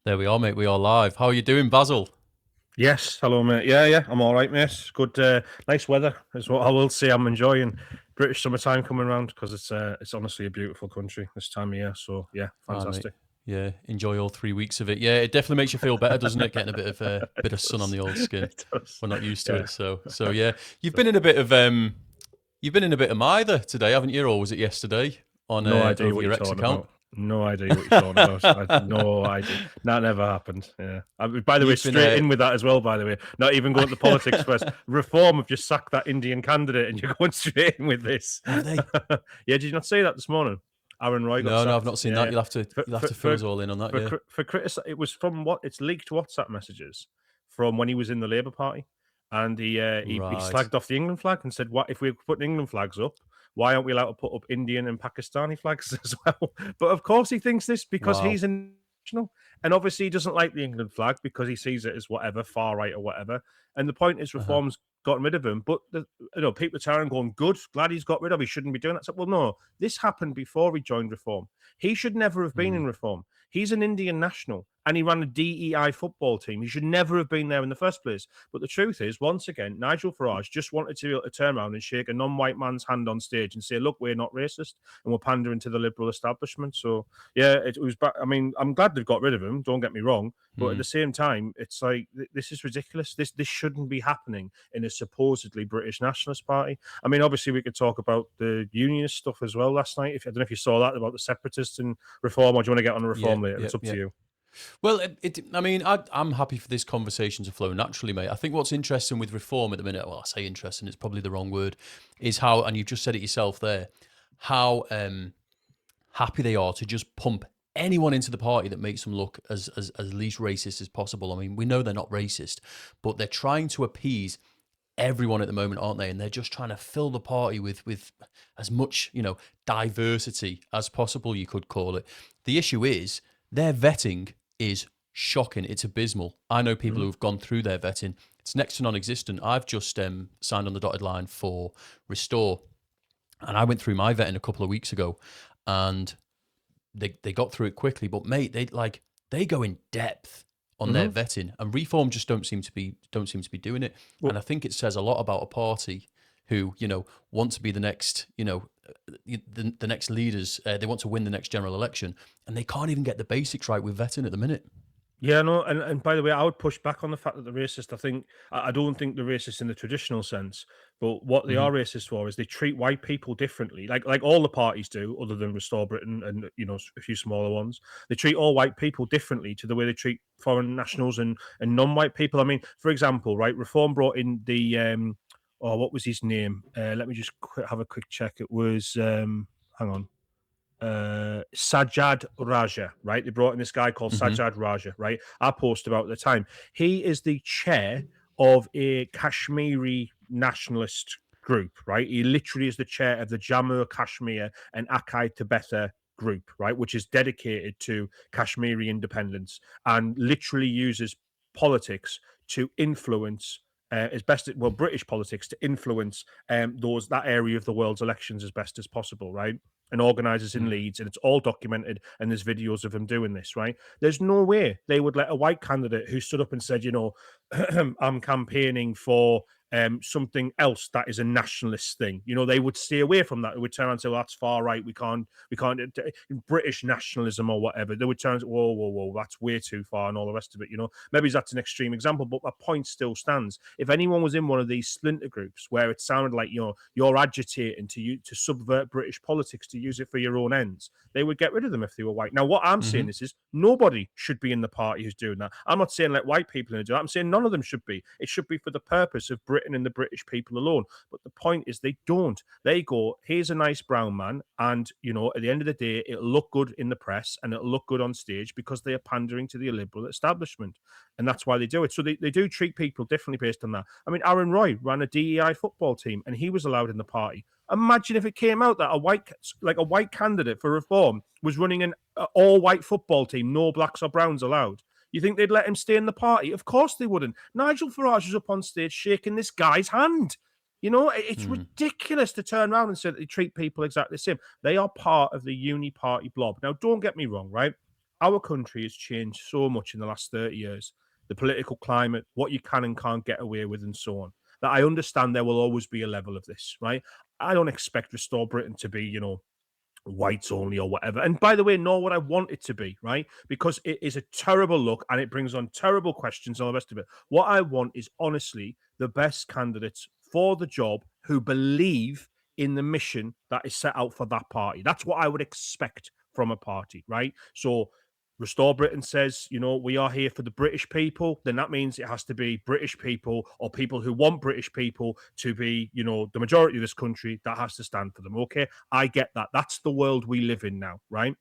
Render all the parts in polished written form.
There we are, mate. We are live. How are you doing, Basil? Yes, hello, mate. Yeah, I'm all right, mate. Good, nice weather is what I will say. I'm enjoying British summertime coming around because it's honestly a beautiful country this time of year. So yeah, Hi, mate. fantastic. Yeah, enjoy all 3 weeks of it. Yeah, it definitely makes you feel better, doesn't it? Getting a It bit of sun on does. the old skin. It does. We're not used to Yeah. it, so yeah. You've been in a bit of you've been in a bit of mither today, haven't you? Or was it yesterday on No idea over what your you're ex talking account? about. No idea what you're talking about. I have no idea. That never happened. Yeah. By the way, You've been straight in with that as well. By the way, not even going to politics first. Reform have just sacked that Indian candidate, and you're going straight in with this. have they? Yeah, did you not say that this morning? Aaron Roy got No, I've sacked. not seen Yeah, that. yeah. For You'll have for to fill for us all in on that. for, Yeah. it was from what it's leaked WhatsApp messages from when he was in the Labour Party, and he Right. slagged off the England flag and said, "What if we're putting England flags up? Why aren't we allowed to put up Indian and Pakistani flags as well?" But of course, he thinks this because Wow. he's international, and obviously he doesn't like the England flag because he sees it as whatever far right or whatever. And the point is, Uh-huh. reforms gotten rid of him. But people are tired going, "Good, glad he's got rid of. He shouldn't be doing that." So, well, no, this happened before he joined Reform. He should never have been Mm. in Reform. He's an Indian national and he ran a DEI football team. He should never have been there in the first place. But the truth is, once again, Nigel Farage just wanted to be able to turn around and shake a non-white man's hand on stage and say, "Look, we're not racist and we're pandering to the liberal establishment." So yeah, it was. I mean, I'm glad they've got rid of him. Don't get me wrong, but at Mm. the same time, it's like this is ridiculous. This shouldn't be happening in a supposedly British nationalist party. I mean, obviously, we could talk about the unionist stuff as well last night. If I don't know if you saw that about the separatists and reform, or do you want to get on Yeah, reform later? yeah, It's up yeah. to you. Well, I mean, I'm happy for this conversation to flow naturally, mate. I think what's interesting with reform at the minute, well, I say interesting, it's probably the wrong word, is how, and you've just said it yourself there, how happy they are to just pump anyone into the party that makes them look as least racist as possible. I mean, we know they're not racist, but they're trying to appease everyone at the moment, aren't they? And they're just trying to fill the party with as much, diversity as possible, you could call it. The issue is their vetting is shocking. It's abysmal. I know people Mhm. who've gone through their vetting. It's next to non-existent. I've just signed on the dotted line for Restore, and I went through my vetting a couple of weeks ago, and they got through it quickly. But mate, they go in depth on their Mhm. vetting, and Reform just don't seem to be doing it. And Well, I think it says a lot about a party who want to be the next the next leaders. They want to win the next general election, and they can't even get the basics right with vetting at the minute. yeah, no, and by the way, I would push back on the fact that they're racist. I don't think they're racist in the traditional sense, but what they Hmm. are racist for is they treat white people differently, like all the parties do, other than Restore Britain and a few smaller ones. They treat all white people differently to the way they treat foreign nationals and non-white people. I mean, for example, right, Reform brought in the what was his name? Let me just have a quick check. It was hang on. Sajjad Raja, right? They brought in this guy called Hmm. Sajjad Raja, right? I posted about at the time. He is the chair of a Kashmiri nationalist group, right? He literally is the chair of the Jammu Kashmir and Akai Tibeta group, right? Which is dedicated to Kashmiri independence and literally uses politics to influence as best well British politics to influence that area of the world's elections as best as possible, right? And organizers in Mm. Leeds, and it's all documented. And there's videos of him doing this, right? There's no way they would let a white candidate who stood up and said, I'm campaigning for something else that is a nationalist thing. They would stay away from that. They would turn around and say, well, that's far right. We can't, British nationalism or whatever. They would turn and say, whoa, whoa, whoa, that's way too far and all the rest of it. Maybe that's an extreme example, but my point still stands. If anyone was in one of these splinter groups where it sounded like you're agitating to subvert British politics to use it for your own ends, they would get rid of them if they were white. Now, what I'm Hmm. saying is nobody should be in the party who's doing that. I'm not saying let white people do that. I'm saying none of them should be. It should be for the purpose of Britain and the British people alone. But the point is they don't. They go, here's a nice brown man, and at the end of the day, it'll look good in the press and it'll look good on stage because they are pandering to the liberal establishment. And that's why they do it. So they do treat people differently based on that. I mean, Aaron Roy ran a DEI football team and he was allowed in the party. Imagine if it came out that a white candidate for reform was running an all white football team, no blacks or browns allowed. You think they'd let him stay in the party? Of course they wouldn't. Nigel Farage was up on stage shaking this guy's hand. It's Mm. ridiculous to turn around and say that they treat people exactly the same. They are part of the uni party blob. Now, don't get me wrong, right? Our country has changed so much in the last 30 years. The political climate, what you can and can't get away with, and so on. That I understand there will always be a level of this, right? I don't expect Restore Britain to be, whites only or whatever. And by the way, nor what I want it to be, right? Because it is a terrible look and it brings on terrible questions and all the rest of it. What I want is honestly the best candidates for the job who believe in the mission that is set out for that party. That's what I would expect from a party, right? So Restore Britain says, we are here for the British people, then that means it has to be British people or people who want British people to be, the majority of this country that has to stand for them. Okay. I get that. That's the world we live in now, right?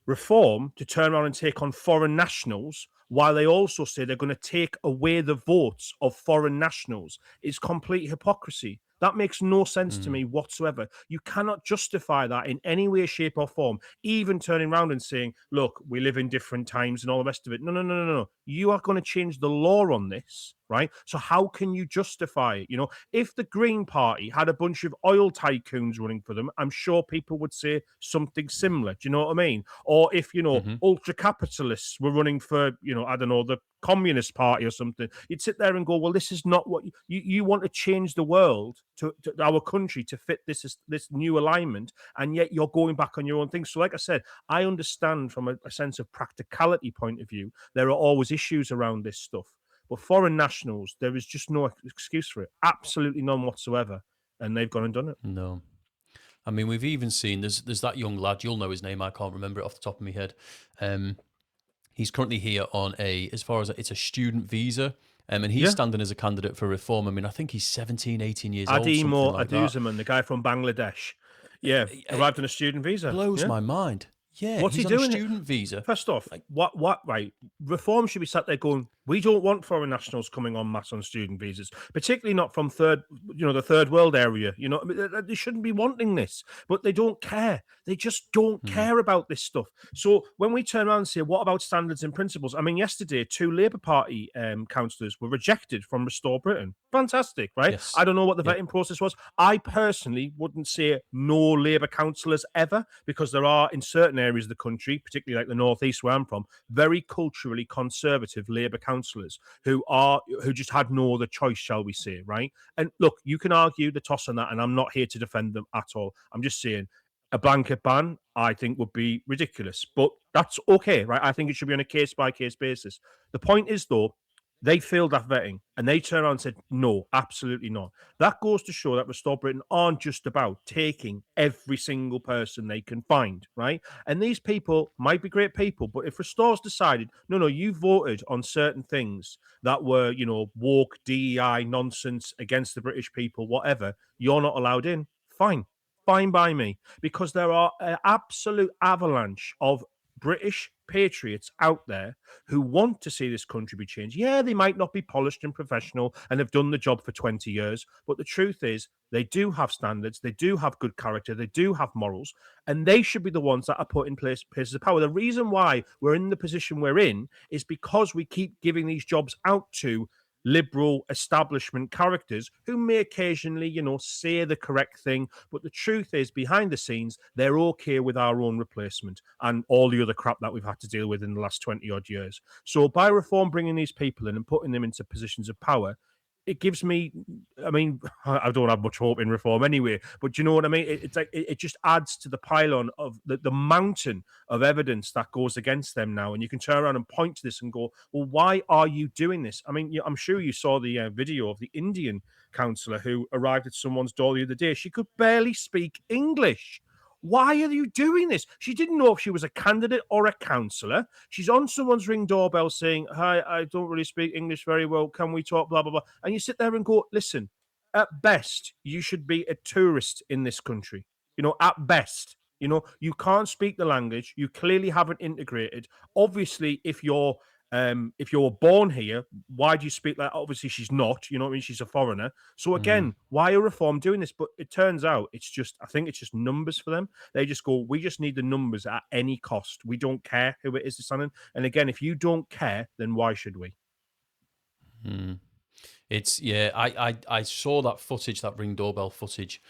Reform to turn around and take on foreign nationals while they also say they're going to take away the votes of foreign nationals is complete hypocrisy. That makes no sense to Mm. me whatsoever. You cannot justify that in any way, shape, or form. Even turning around and saying, look, we live in different times and all the rest of it. No, no, no, no, no. You are going to change the law on this, right? So how can you justify it? If the Green Party had a bunch of oil tycoons running for them, I'm sure people would say something similar. Do you know what I mean? Or if, Hmm. ultra capitalists were running for, I don't know, the Communist Party or something, you'd sit there and go, well, this is not what you want to change the world to our country to fit this new alignment, and yet you're going back on your own thing. So, like I said, I understand from a sense of practicality point of view, there are always issues around this stuff. But foreign nationals, there is just no excuse for it. Absolutely none whatsoever. And they've gone and done it. No. I mean, we've even seen there's that young lad. You'll know his name. I can't remember it off the top of my head. Um, he's currently here on as far as it's a student visa, and he's Yeah. standing as a candidate for reform. I mean, I think he's 17, 18 years old, something Ademo like that. Aduzaman, the guy from Bangladesh. Yeah. Arrived on a student visa. Blows Yeah. my mind. Yeah, What's he he's on a doing? student visa. First off, Like, right? Reform should be sat there going, we don't want foreign nationals coming en masse on student visas, particularly not from the third world area. I mean, they shouldn't be wanting this, but they don't care. They just don't mm, care about this stuff. So when we turn around and say, what about standards and principles? I mean, yesterday, 2 Labour Party councillors were rejected from Restore Britain. Fantastic, right? yes, I don't know what the yeah, vetting process was. I personally wouldn't say no Labour councillors ever, because there are in certain areas of the country, particularly like the northeast where I'm from, very culturally conservative Labour councillors who just had no other choice, shall we say, right? And look, you can argue the toss on that, and I'm not here to defend them at all. I'm just saying a blanket ban, I think, would be ridiculous, but that's okay, right? I think it should be on a case by case basis. The point is, though, they failed that vetting and they turned around and said, no, absolutely not. That goes to show that Restore Britain aren't just about taking every single person they can find, right? And these people might be great people, but if Restore's decided, no, you voted on certain things that were, woke, DEI nonsense against the British people, whatever, you're not allowed in, fine. Fine by me, because there are an absolute avalanche of British patriots out there who want to see this country be changed. Yeah, they might not be polished and professional and have done the job for 20 years, but the truth is they do have standards, they do have good character, they do have morals, and they should be the ones that are put in places of power. The reason why we're in the position we're in is because we keep giving these jobs out to liberal establishment characters who may occasionally, say the correct thing. But the truth is, behind the scenes, they're okay with our own replacement and all the other crap that we've had to deal with in the last 20 odd years. So by Reform bringing these people in and putting them into positions of power, it gives me, I mean, I don't have much hope in Reform anyway, but you know what I mean? It's like it just adds to the pylon of the mountain of evidence that goes against them now. And you can turn around and point to this and go, well, why are you doing this? I mean, I'm sure you saw the video of the Indian councillor who arrived at someone's door the other day. She could barely speak English. Why are you doing this? She didn't know if she was a candidate or a councillor. She's on someone's ring doorbell saying, hi, I don't really speak English very well. Can we talk? Blah, blah, blah. And you sit there and go, listen, at best, you should be a tourist in this country. At best. You can't speak the language. You clearly haven't integrated. Obviously, if you're born here, why do you speak like? Obviously, she's not. You know what I mean? She's a foreigner. So mm, again, why are Reform doing this? But it turns out I think it's just numbers for them. They just go, we just need the numbers at any cost. We don't care who it is that's on it. And again, if you don't care, then why should we? mm. It's yeah. I saw that footage, that ring doorbell footage,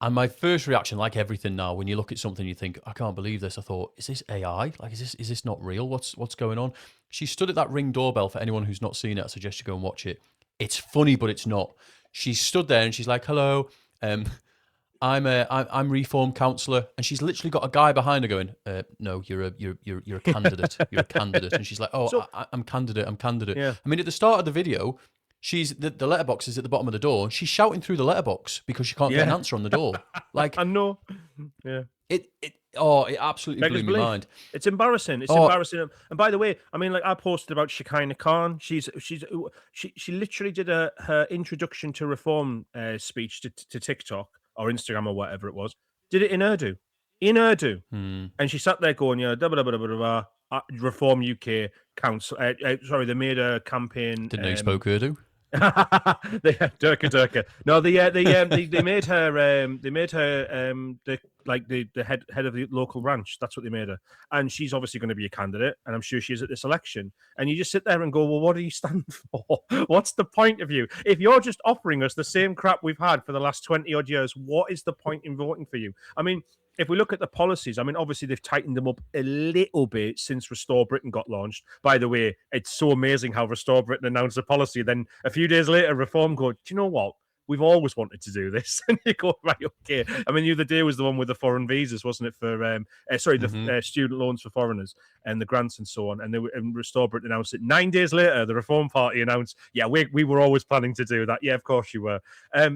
And my first reaction, like everything now, when you look at something, you think, I can't believe this. I thought, is this AI? Like, is this not real? What's going on? She stood at that Ring doorbell. For anyone who's not seen it, I suggest you go and watch it. It's funny, but it's not. She stood there and she's like, "Hello, um, I'm reform counsellor," and she's literally got a guy behind her going, "No, you're a candidate. You're a candidate." And she's like, "Oh, So I'm candidate. I'm candidate." yeah, I mean, at the start of the video, she's the letterbox is at the bottom of the door. She's shouting through the letterbox because she can't get an yeah, answer on the door. Like I know. Yeah. it absolutely Beggars blew my belief. mind. It's embarrassing. It's Oh, embarrassing. And by the way, I mean, like I posted about Shekinah Khan. She literally did her introduction to reform speech to TikTok or Instagram or whatever it was. Did it in Urdu, hmm, and she sat there going, you know, da, ba, da, ba, da, ba, da, ba, Reform UK Council. Sorry, they made a campaign. didn't know you spoke Urdu. Durka Durka. No, they made her the head of the local branch. That's what they made her, and she's obviously going to be a candidate, and I'm sure she is at this election. And you just sit there and go, well, what do you stand for? What's the point of you? If you're just offering us the same crap we've had for the last 20 odd years, what is the point in voting for you? I mean, if we look at the policies, I mean, obviously they've tightened them up a little bit since Restore Britain got launched. By the way, it's so amazing how Restore Britain announced a policy. Then a few days later, Reform go, do you know what? We've always wanted to do this. And you go, right, okay. I mean, the other day was the one with the foreign visas, wasn't it? For the student loans for foreigners and the grants and so on. And Restore Britain announced it. 9 days later, the Reform Party announced, yeah, we were always planning to do that. Yeah, of course you were.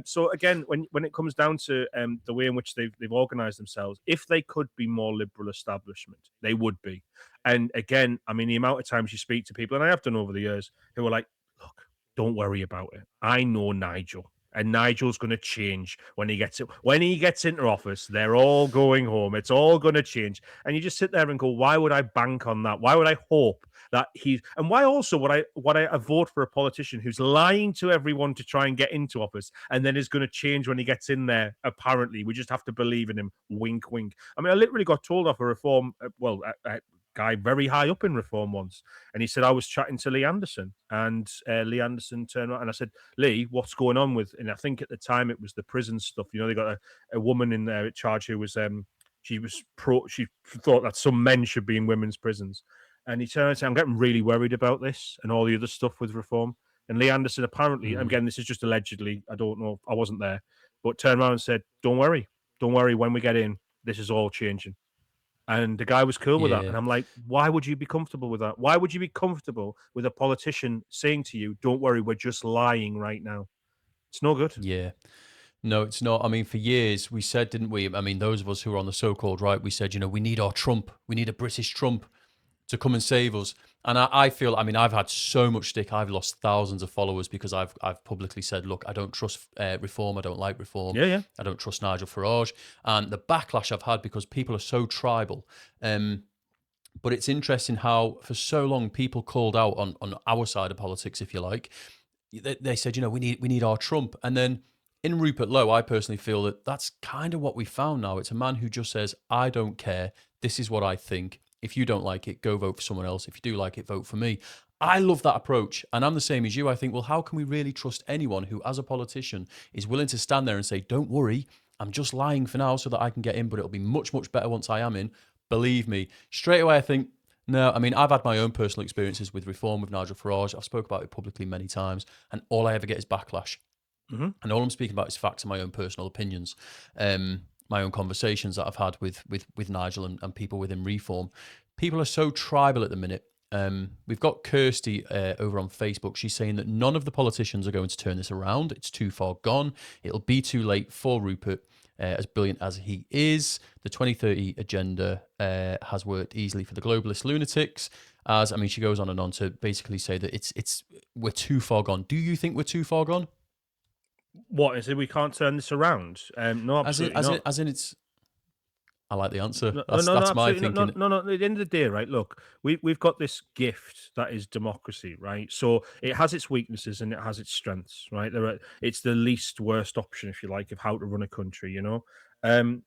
So again, when it comes down to the way in which they've organised themselves, if they could be more liberal establishment, they would be. And again, I mean, the amount of times you speak to people, and I have done over the years, who are like, look, don't worry about it. I know Nigel. And Nigel's going to change when he gets into office. They're all going home. It's all going to change. And you just sit there and go, why would I bank on that? Why would I hope that and why also would I vote for a politician who's lying to everyone to try and get into office and then is going to change when he gets in there? Apparently, we just have to believe in him. Wink, wink. I mean, I literally got told off a reform. Guy very high up in reform once, and he said I was chatting to Lee Anderson, and Lee Anderson turned around and I said, Lee, what's going on with? And I think at the time it was the prison stuff. You know, they got a woman in there at charge who was she thought that some men should be in women's prisons, and he turned and said, I'm getting really worried about this and all the other stuff with reform. And Lee Anderson apparently, again, this is just allegedly, I don't know, I wasn't there, but turned around and said, don't worry, when we get in, this is all changing. And the guy was cool with that. yeah, And I'm like, why would you be comfortable with that? Why would you be comfortable with a politician saying to you, don't worry, we're just lying right now? It's no good. yeah. No, it's not. I mean, for years we said, didn't we? I mean, those of us who are on the so-called right, we said, we need our Trump. We need a British Trump to come and save us. And I feel, I mean, I've had so much stick. I've lost thousands of followers because I've publicly said, look, I don't trust reform. I don't like reform. Yeah, yeah. I don't trust Nigel Farage. And the backlash I've had because people are so tribal. But it's interesting how for so long people called out on our side of politics, if you like. They said, we need our Trump. And then in Rupert Lowe, I personally feel that that's kind of what we found now. It's a man who just says, I don't care. This is what I think. If you don't like it, go vote for someone else. If you do like it, vote for me. I love that approach. And I'm the same as you. I think, well, how can we really trust anyone who, as a politician, is willing to stand there and say, don't worry, I'm just lying for now so that I can get in, but it'll be much, much better once I am in. Believe me. Straight away, I think, no, I mean, I've had my own personal experiences with reform with Nigel Farage. I've spoke about it publicly many times, and all I ever get is backlash. Mm-hmm. And all I'm speaking about is facts and my own personal opinions, my own conversations that I've had with Nigel and people within reform. People are so tribal at the minute. We've got Kirsty over on Facebook. She's saying that none of the politicians are going to turn this around. It's too far gone. It'll be too late for Rupert. As brilliant as he is, the 2030 agenda has worked easily for the globalist lunatics. She goes on and on to basically say that we're too far gone. Do you think we're too far gone? What is it? We can't turn this around? No, absolutely not. As in, it's. I like the answer. No, That's my thinking. No. At the end of the day, right? Look, we've got this gift that is democracy, right? So it has its weaknesses and it has its strengths, right? It's the least worst option, if you like, of how to run a country. I'm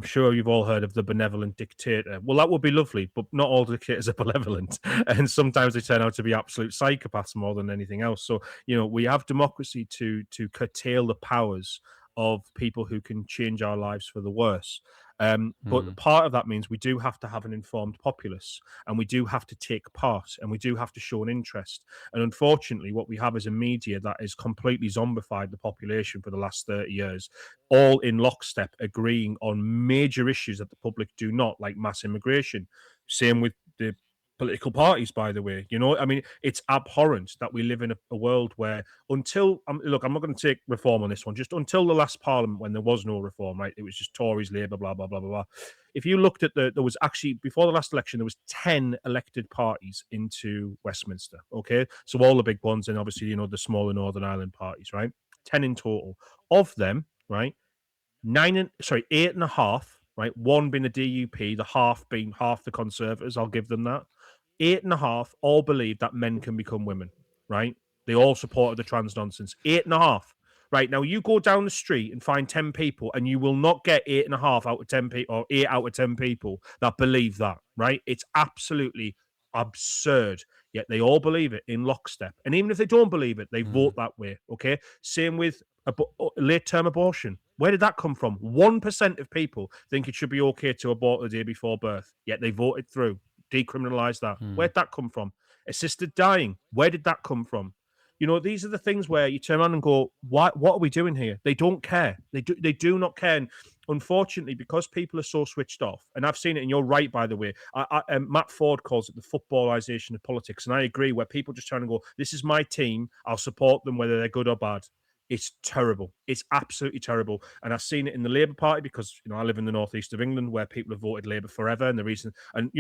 sure you've all heard of the benevolent dictator. Well, that would be lovely, but not all dictators are benevolent, and sometimes they turn out to be absolute psychopaths more than anything else. So we have democracy to curtail the powers of people who can change our lives for the worse. Hmm. But part of that means we do have to have an informed populace, and we do have to take part, and we do have to show an interest. And unfortunately, what we have is a media that has completely zombified the population for the last 30 years, all in lockstep, agreeing on major issues that the public do not, like mass immigration. Same with the political parties, by the way. I mean, it's abhorrent that we live in a world where until look, I'm not going to take reform on this one. Just until the last parliament, when there was no reform, right? It was just Tories, Labour, blah blah blah blah blah. If you looked at there was actually before the last election, there was 10 elected parties into Westminster. Okay, so all the big ones, and obviously the smaller Northern Ireland parties, right? 10 in total. Of them, right? Eight and a half, right? One being the DUP, the half being half the Conservatives. I'll give them that. Eight and a half all believe that men can become women, right? They all supported the trans nonsense. Eight and a half. Right now, you go down the street and find 10 people, and you will not get eight and a half out of 10 people, or 8 out of 10 people that believe that, right? It's absolutely absurd. Yet they all believe it in lockstep. And even if they don't believe it, they vote that way. Okay. Same with late term abortion. Where did that come from? 1% of people think it should be okay to abort the day before birth, yet they voted through, decriminalize that. Hmm. Where'd that come from? Assisted dying. Where did that come from? These are the things where you turn around and go, what are we doing here? They don't care. They do not care. And unfortunately, because people are so switched off, and I've seen it, and you're right, by the way. Matt Ford calls it the footballization of politics, and I agree. Where people just turn and go, "This is my team. I'll support them whether they're good or bad." It's terrible. It's absolutely terrible. And I've seen it in the Labour Party because, I live in the northeast of England where people have voted Labour forever. And the reason, and,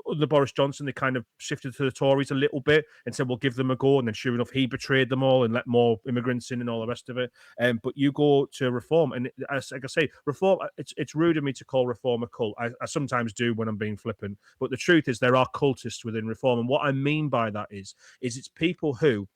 under Boris Johnson, they kind of shifted to the Tories a little bit and said, we'll give them a go. And then sure enough, he betrayed them all and let more immigrants in and all the rest of it. But you go to reform, and like I say, reform, it's rude of me to call reform a cult. I sometimes do when I'm being flippant. But the truth is there are cultists within reform. And what I mean by that is it's people who,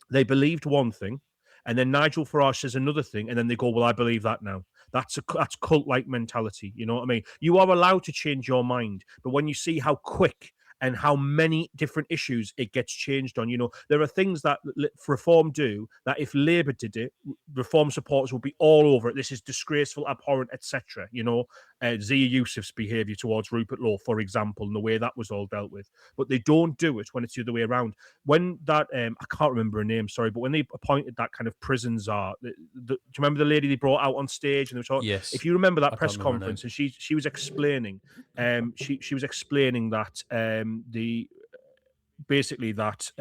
they believed one thing, and then Nigel Farage says another thing, and then they go, "Well, I believe that now." That's cult-like mentality. You know what I mean? You are allowed to change your mind, but when you see how quick and how many different issues it gets changed on, there are things that Reform do that if Labour did it, Reform supporters would be all over it. This is disgraceful, abhorrent, etc. Zia Yusuf's behaviour towards Rupert Law, for example, and the way that was all dealt with. But they don't do it when it's the other way around. When that, I can't remember her name, sorry, but when they appointed that kind of prison czar, do you remember the lady they brought out on stage? And they were talking, Yes. if you remember that I press can't remember her name. conference, and she was explaining, she was explaining that the basically that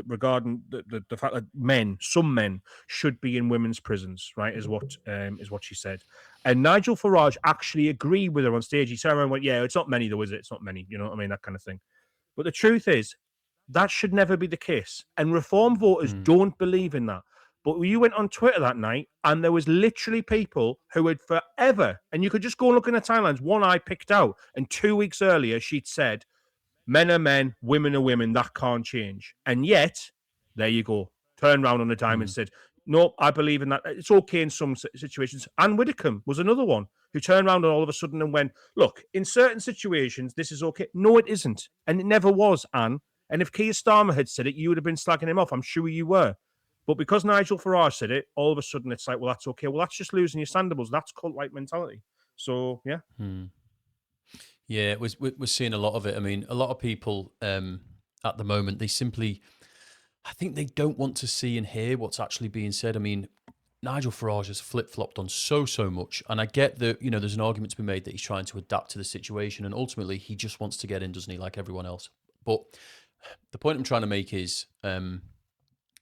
regarding the fact that some men should be in women's prisons, right, is what she said. And Nigel Farage actually agreed with her on stage. He turned around and went, "Yeah, it's not many though, is it? It's not many." You know what I mean? That kind of thing. But the truth is, that should never be the case. And Reform voters don't believe in that. But you went on Twitter that night, and there was literally people who had forever, and you could just go and look in the timelines. One I picked out, and 2 weeks earlier, she'd said, "Men are men, women are women, that can't change." And yet, there you go. Turned around on a dime and said, "No, I believe in that. It's okay in some situations." Anne Widdecombe was another one who turned around and all of a sudden and went, "Look, in certain situations, this is okay." No, it isn't. And it never was, Anne. And if Keir Starmer had said it, you would have been slagging him off. I'm sure you were. But because Nigel Farage said it, all of a sudden it's like, well, that's okay. Well, that's just losing your sandables. That's cult-like mentality. So, yeah. Yeah, we're seeing a lot of it. I mean, a lot of people at the moment, they simply, I think they don't want to see and hear what's actually being said. I mean, Nigel Farage has flip-flopped on so much, and I get that, there's an argument to be made that he's trying to adapt to the situation, and ultimately he just wants to get in, doesn't he, like everyone else. But the point I'm trying to make is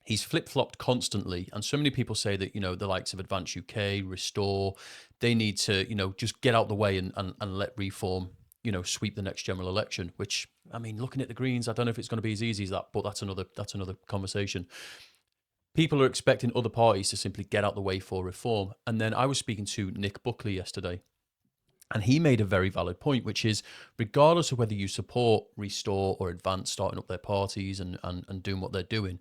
he's flip-flopped constantly, and so many people say that, the likes of Advance UK, Restore, they need to, just get out the way and let Reform, sweep the next general election, which, I mean, looking at the Greens, I don't know if it's going to be as easy as that, but that's another conversation. People are expecting other parties to simply get out the way for Reform. And then I was speaking to Nick Buckley yesterday, and he made a very valid point, which is regardless of whether you support Restore or Advance starting up their parties and doing what they're doing,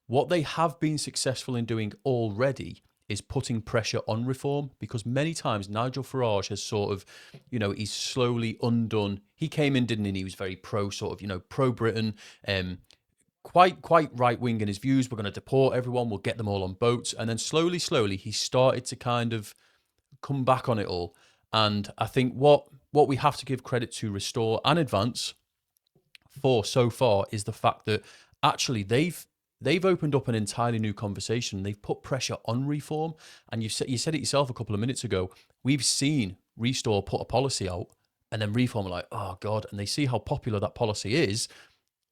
what they have been successful in doing already is putting pressure on Reform, because many times Nigel Farage has sort of, he's slowly undone. He came in, didn't he? And he was very pro sort of, pro-Britain, quite right-wing in his views. We're going to deport everyone. We'll get them all on boats. And then slowly, he started to kind of come back on it all. And I think what we have to give credit to Restore and Advance for so far is the fact that actually they've opened up an entirely new conversation. They've put pressure on Reform, and you said it yourself a couple of minutes ago. We've seen Restore put a policy out, and then Reform are like, oh God, and they see how popular that policy is.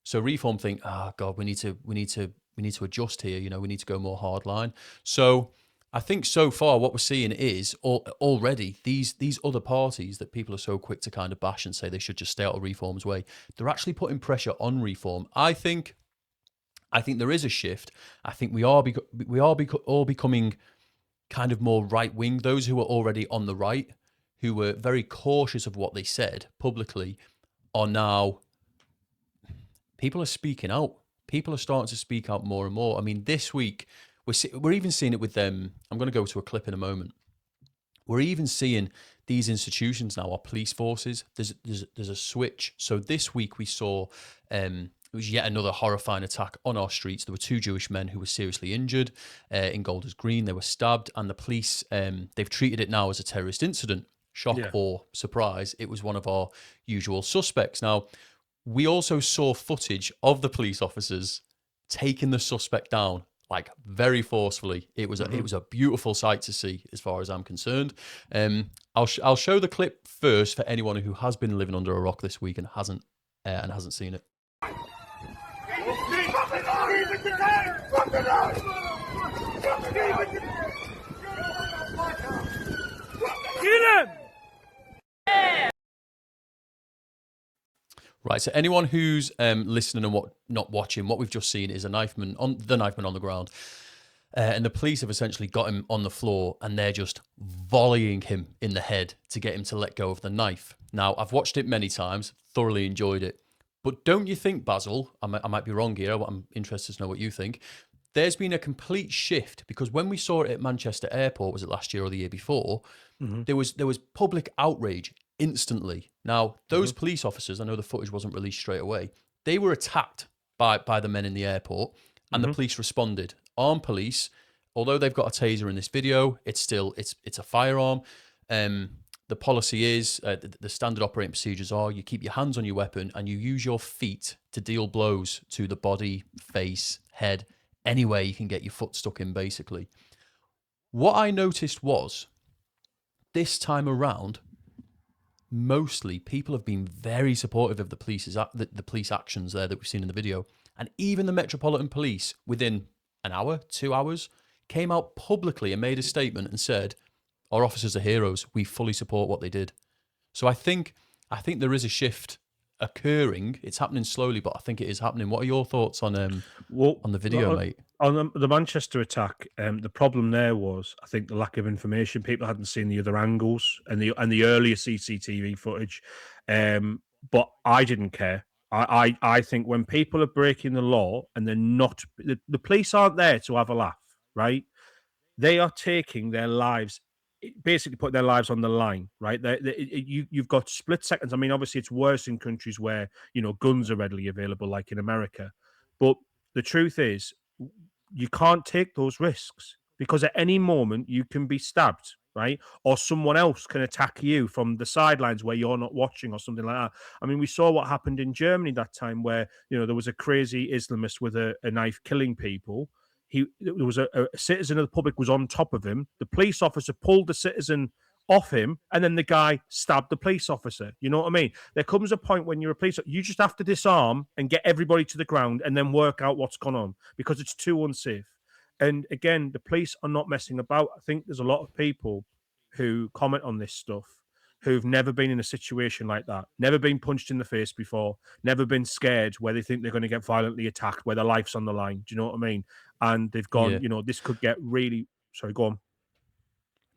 So Reform think, oh God, we need to adjust here. You know, we need to go more hardline. So I think so far what we're seeing is already these other parties that people are so quick to kind of bash and say they should just stay out of Reform's way. They're actually putting pressure on Reform. I think there is a shift. I think we are all becoming kind of more right wing. Those who were already on the right, who were very cautious of what they said publicly, are now, people are speaking out. People are starting to speak out more and more. I mean, this week we're even seeing it with them. I'm going to go to a clip in a moment. We're even seeing these institutions now, our police forces. There's a switch. So this week we saw it was yet another horrifying attack on our streets. There were 2 Jewish men who were seriously injured in Golders Green. They were stabbed, and the police, they've treated it now as a terrorist incident. Shock or surprise, it was one of our usual suspects. Now, we also saw footage of the police officers taking the suspect down, like very forcefully. It was a beautiful sight to see, as far as I'm concerned. I'll show the clip first for anyone who has been living under a rock this week and hasn't seen it. Right, so anyone who's listening and not watching, what we've just seen is the knifeman on the ground, and the police have essentially got him on the floor, and they're just volleying him in the head to get him to let go of the knife. Now, I've watched it many times, thoroughly enjoyed it, but don't you think, Basil, I might be wrong here, I'm interested to know what you think, there's been a complete shift, because when we saw it at Manchester Airport, was it last year or the year before, there was public outrage instantly. Now, those police officers, I know the footage wasn't released straight away, they were attacked by the men in the airport, and the police responded. Armed police, although they've got a taser in this video, it's a firearm. The policy is, the standard operating procedures are, you keep your hands on your weapon and you use your feet to deal blows to the body, face, head, anywhere you can get your foot stuck in, basically. What I noticed was, this time around, mostly people have been very supportive of the police actions there that we've seen in the video. And even the Metropolitan Police, within an hour, 2 hours, came out publicly and made a statement and said, our officers are heroes. We fully support what they did. So I think there is a shift occurring. It's happening slowly, but I think it is happening. What are your thoughts on the video, mate? On the Manchester attack, the problem there was, I think, the lack of information. People hadn't seen the other angles and the earlier CCTV footage, but I didn't care. I think when people are breaking the law and they're not, the police aren't there to have a laugh, right? They are taking their lives, basically putting their lives on the line, right? You've got split seconds. I mean, obviously, it's worse in countries where guns are readily available, like in America. But the truth is, you can't take those risks, because at any moment you can be stabbed, right? Or someone else can attack you from the sidelines where you're not watching, or something like that. I mean, we saw what happened in Germany that time, where there was a crazy Islamist with a knife killing people. There was a citizen of the public was on top of him. The police officer pulled the citizen off him, and then the guy stabbed the police officer. You know what I mean? There comes a point when you're a police, you just have to disarm and get everybody to the ground and then work out what's gone on, because it's too unsafe. And again, the police are not messing about. I think there's a lot of people who comment on this stuff who've never been in a situation like that, never been punched in the face before, never been scared where they think they're going to get violently attacked, where their life's on the line. Do you know what I mean? And they've gone, this could get really... Sorry, go on.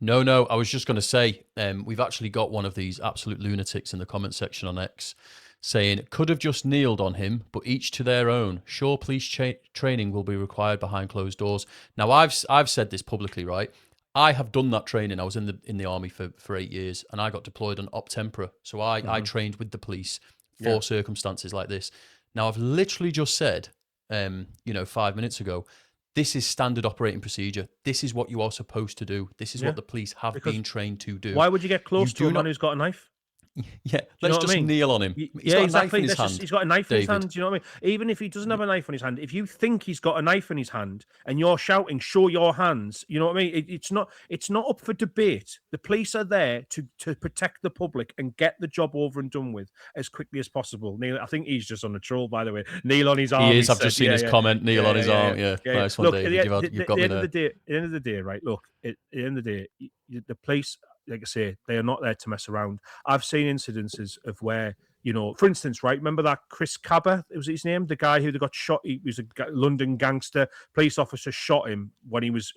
No, I was just going to say, we've actually got one of these absolute lunatics in the comment section on X saying, could have just kneeled on him, but each to their own. Sure, police training will be required behind closed doors. Now, I've said this publicly, right? I have done that training. I was in the army for 8 years, and I got deployed on op tempora. So I trained with the police for circumstances like this. Now, I've literally just said, 5 minutes ago, This is standard operating procedure. This is what you are supposed to do. This is Yeah, what the police have because been trained to do. why would you get You close to a do man not. who's got a knife? Yeah, Do you know let's what I just mean? kneel on him. He's Yeah, got a knife in exactly. his That's just hand, he's got a knife in his David. hand. Do you know what I mean? Even if he doesn't have a knife in his hand, if you think he's got a knife in his hand and you're shouting, "Show your hands," you know what I mean? It's not up for debate. The police are there to protect the public and get the job over and done with as quickly as possible. Neil, I think he's just on a troll, by the way. Kneel on his He arm. He is. I've said, just seen "Yeah, his yeah, comment, kneel yeah, on yeah, his yeah, yeah, arm. Yeah, yeah, yeah." nice one, Look, at David. You've got me the end of there. the end of the day, right? Look, at the end of the day, the police, like I say, they are not there to mess around. I've seen incidences of where, for instance, right? Remember that Chris Cabba? It was his name, the guy who got shot. He was a London gangster. Police officer shot him when he was.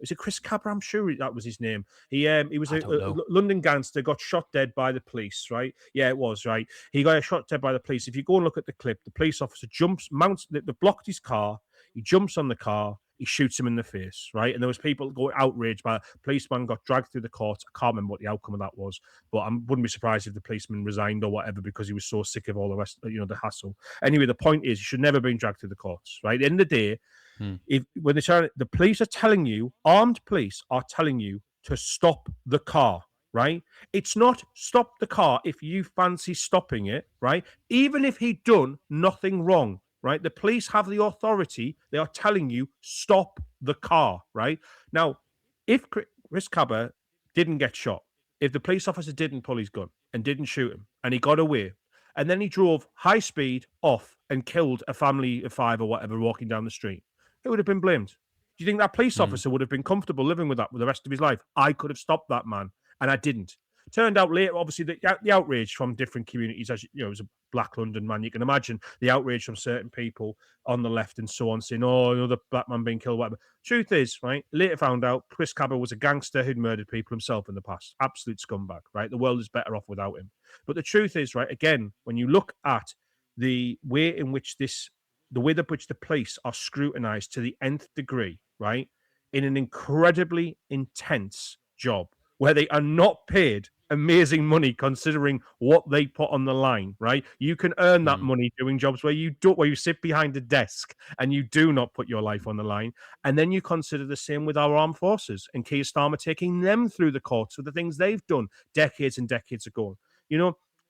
Is it Chris Cabra? I'm sure that was his name. He was I a don't know. London gangster, got shot dead by the police, right? Yeah, it was, right. He got shot dead by the police. If you go and look at the clip, the police officer mounts, they've blocked his car. He jumps on the car. He shoots him in the face, right? And there was people going outraged by policeman got dragged through the court. I can't remember what the outcome of that was, but I wouldn't be surprised if the policeman resigned or whatever because he was so sick of all the rest, the hassle. Anyway, the point is, you should never be dragged through the courts, right? At the end of the day, Hmm. if when the police are telling you, armed police are telling you to stop the car, right? It's not stop the car if you fancy stopping it, right? Even if he'd done nothing wrong, right? The police have the authority. They are telling you stop the car, right? Now, if Chris Cabba didn't get shot, if the police officer didn't pull his gun and didn't shoot him and he got away, and then he drove high speed off and killed a family of five or whatever walking down the street, who would have been blamed? Do you think that police Hmm. officer would have been comfortable living with that for the rest of his life? I could have stopped that man, and I didn't. Turned out later, obviously, the outrage from different communities, as it was a black London man, you can imagine the outrage from certain people on the left and so on, saying, "Oh, another black man being killed." Whatever. Truth is, right? Later found out Chris Cabba was a gangster who'd murdered people himself in the past. Absolute scumbag, right? The world is better off without him. But the truth is, right? Again, when you look at the way in which the police are scrutinized to the nth degree, right? In an incredibly intense job where they are not paid amazing money considering what they put on the line, right? You can earn that Hmm. money doing jobs where you sit behind a desk and you do not put your life on the line. And then you consider the same with our armed forces and Keir Starmer taking them through the courts for the things they've done decades and decades ago.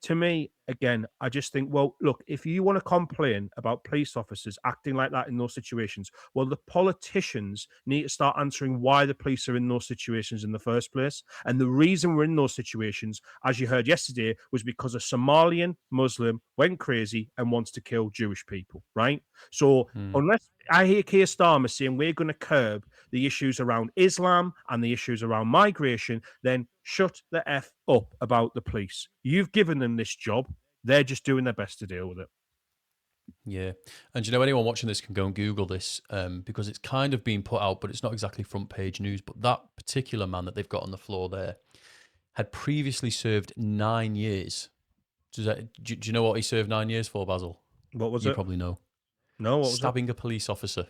To me, again, I just think, well, look, if you want to complain about police officers acting like that in those situations, well, the politicians need to start answering why the police are in those situations in the first place. And the reason we're in those situations, as you heard yesterday, was because a Somalian Muslim went crazy and wants to kill Jewish people, right? So Hmm. unless I hear Keir Starmer saying we're going to curb the issues around Islam and the issues around migration, then shut the F up about the police. You've given them this job. They're just doing their best to deal with it. Yeah. And anyone watching this can go and Google this because it's kind of been put out, but it's not exactly front page news. But that particular man that they've got on the floor there had previously served 9 years. Do you know what he served 9 years for, Basil? What was You it? probably know. No, what was it? Stabbing a police officer.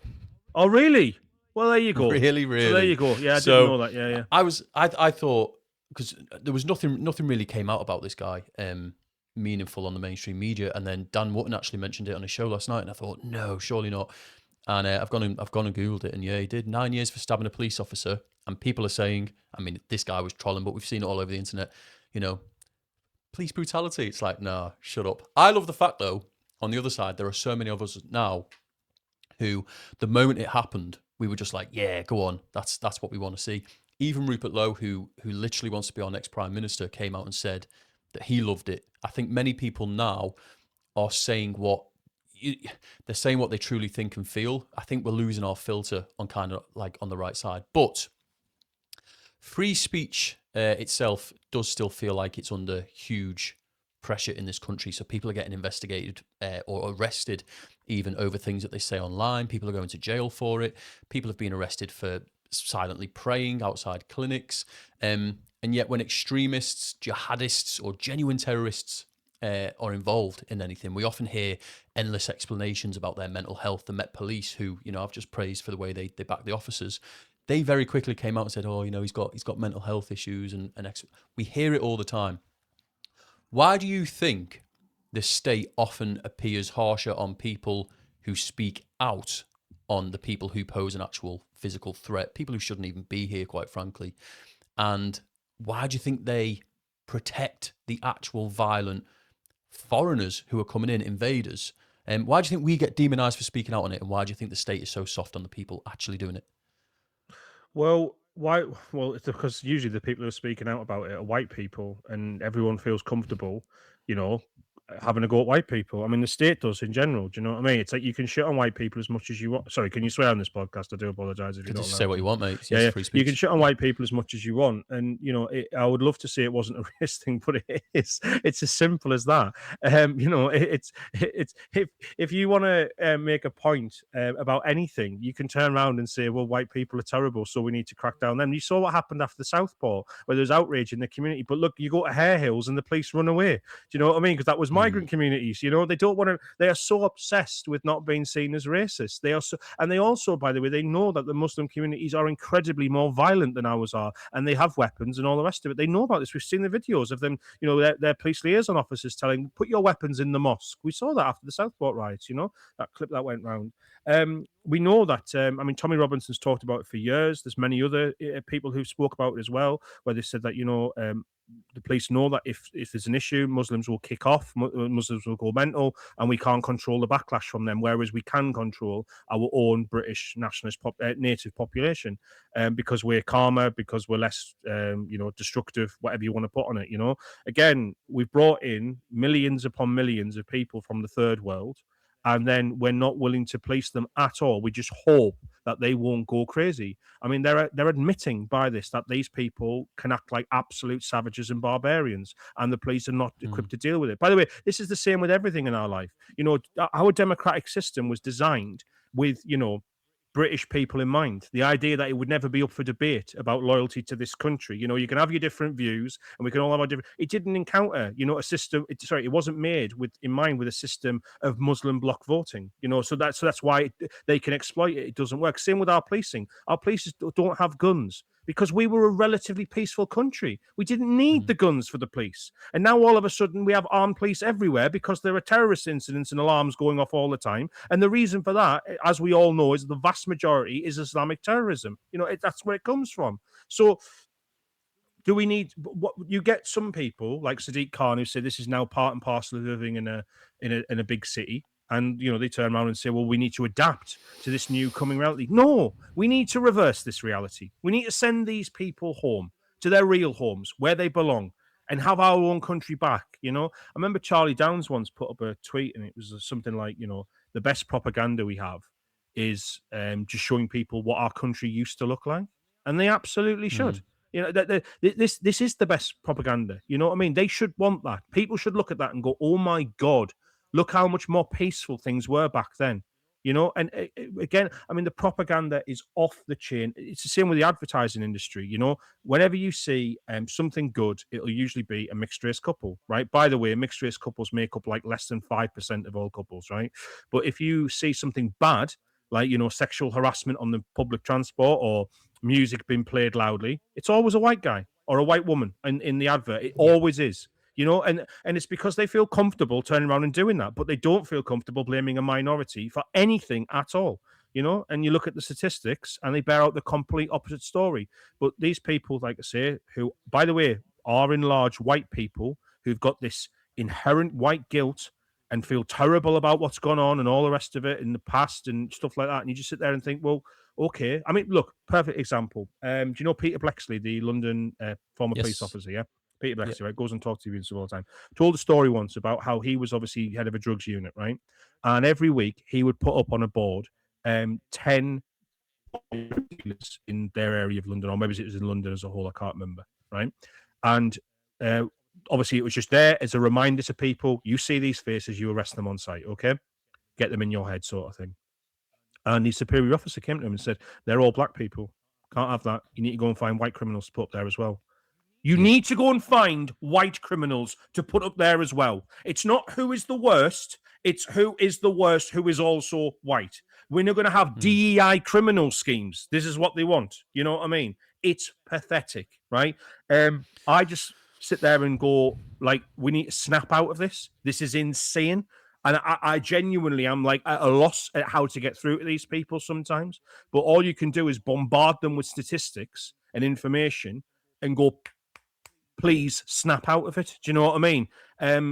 Oh, really? Well, there you go. Really, So there really. you go. Yeah, I didn't So know that. Yeah, yeah. I thought, because there was nothing really came out about this guy meaningful on the mainstream media, and then Dan Wootton actually mentioned it on his show last night, and I thought, no, surely not. And I've gone and googled it, and yeah, he did 9 years for stabbing a police officer. And people are saying, I mean, this guy was trolling, but we've seen it all over the internet. Police brutality. It's like, nah, shut up. I love the fact though. On the other side, there are so many of us now who, the moment it happened, we were just like, yeah, go on. That's what we want to see. Even Rupert Lowe, who literally wants to be our next prime minister, came out and said that he loved it. I think many people now are saying they're saying what they truly think and feel. I think we're losing our filter on kind of like on the right side. But free speech itself does still feel like it's under huge pressure in this country. So people are getting investigated or arrested even over things that they say online. People are going to jail for it. People have been arrested for silently praying outside clinics. And yet when extremists, jihadists or genuine terrorists are involved in anything, we often hear endless explanations about their mental health. The Met Police, who I've just praised for the way they back the officers, they very quickly came out and said, "Oh, he's got mental health issues," and we hear it all the time. Why do you think the state often appears harsher on people who speak out on the people who pose an actual physical threat, people who shouldn't even be here, quite frankly. And why do you think they protect the actual violent foreigners who are coming in, invaders? And why do you think we get demonized for speaking out on it? And why do you think the state is so soft on the people actually doing it? Well, why? Well, it's because usually the people who are speaking out about it are white people, and everyone feels comfortable, you know, having a go at white people. I mean, the state does in general. Do you know what I mean? It's like you can shit on white people as much as you want. Sorry, can you swear on this podcast? I do apologize if You you're can not just say allowed what you to. want, mate. It's, Yeah, it's yeah. free You can speech. shit on white people as much as you want, and I would love to say it wasn't a race thing, but it is. It's as simple as that. It's if you want to make a point about anything, you can turn around and say, "Well, white people are terrible, so we need to crack down on them." You saw what happened after the Southpaw, where there was outrage in the community. But look, you go to Hare Hills and the police run away. Do you know what I mean? Because that was Mm, migrant communities. They don't want to. They are so obsessed with not being seen as racist. They are so, and they also, by the way, they know that the Muslim communities are incredibly more violent than ours are, and they have weapons and all the rest of it. They know about this. We've seen the videos of them. Their police liaison officers telling, "Put your weapons in the mosque." We saw that after the Southport riots. That clip that went round. We know that. I mean, Tommy Robinson's talked about it for years. There's many other people who've spoke about it as well, where they said that the police know that if there's an issue, Muslims will kick off, Muslims will go mental, and we can't control the backlash from them. Whereas we can control our own British nationalist native population, because we're calmer, because we're less, destructive, whatever you want to put on it. Again, we've brought in millions upon millions of people from the third world, and then we're not willing to police them at all. We just hope that they won't go crazy. I mean, they're admitting by this that these people can act like absolute savages and barbarians, and the police are not mm, equipped to deal with it. By the way, this is the same with everything in our life. Our democratic system was designed with British people in mind. The idea that it would never be up for debate about loyalty to this country. You can have your different views, and we can all have our different. It didn't encounter, a system. It wasn't made in mind with a system of Muslim bloc voting. So that's why they can exploit it. It doesn't work. Same with our policing. Our police don't have guns because we were a relatively peaceful country. We didn't need mm, the guns for the police. And now all of a sudden we have armed police everywhere because there are terrorist incidents and alarms going off all the time. And the reason for that, as we all know, is the vast majority is Islamic terrorism. That's where it comes from. So do we need what you get some people like Sadiq Khan who say this is now part and parcel of living in a big city, and they turn around and say, well, we need to adapt to this new coming reality. No, we need to reverse this reality. We need to send these people home to their real homes where they belong and have our own country back. I remember Charlie Downs once put up a tweet, and it was something like, the best propaganda we have is just showing people what our country used to look like, and they absolutely should. mm, This is the best propaganda. You know what I mean? They should want that. People should look at that and go, "Oh my god, look how much more peaceful things were back then." And again, I mean, the propaganda is off the chain. It's the same with the advertising industry. Whenever you see something good, it'll usually be a mixed race couple, right? By the way, mixed race couples make up like less than 5% of all couples, right? But if you see something bad, like sexual harassment on the public transport or music being played loudly, it's always a white guy or a white woman in the advert. It yeah, always is. And it's because they feel comfortable turning around and doing that, but they don't feel comfortable blaming a minority for anything at all. And you look at the statistics and they bear out the complete opposite story. But these people, like I say, who, by the way, are in large white people who've got this inherent white guilt and feel terrible about what's gone on and all the rest of it in the past and stuff like that. And you just sit there and think, well, okay. I mean, look, perfect example. Do you know Peter Blexley, the London former police yes, officer? Yeah, Peter yeah, Blexley, right? Goes and talks to you all the time. Told a story once about how he was obviously head of a drugs unit, right? And every week he would put up on a board 10 dealers in their area of London, or maybe it was in London as a whole. I can't remember, right? And uh, obviously it was just there as a reminder to people: you see these faces, you arrest them on site, okay? Get them in your head, sort of thing. And the superior officer came to him and said, they're all black people. Can't have that. You need to go and find white criminals to put up there as well. You yeah, need to go and find white criminals to put up there as well. It's not who is the worst, it's who is the worst who is also white. We're not going to have mm, DEI criminal schemes. This is what they want. You know what I mean? It's pathetic, right? I just sit there and go, like, we need to snap out of this. This is insane. And I genuinely am like at a loss at how to get through to these people sometimes. But all you can do is bombard them with statistics and information and go, please snap out of it. Do you know what I mean?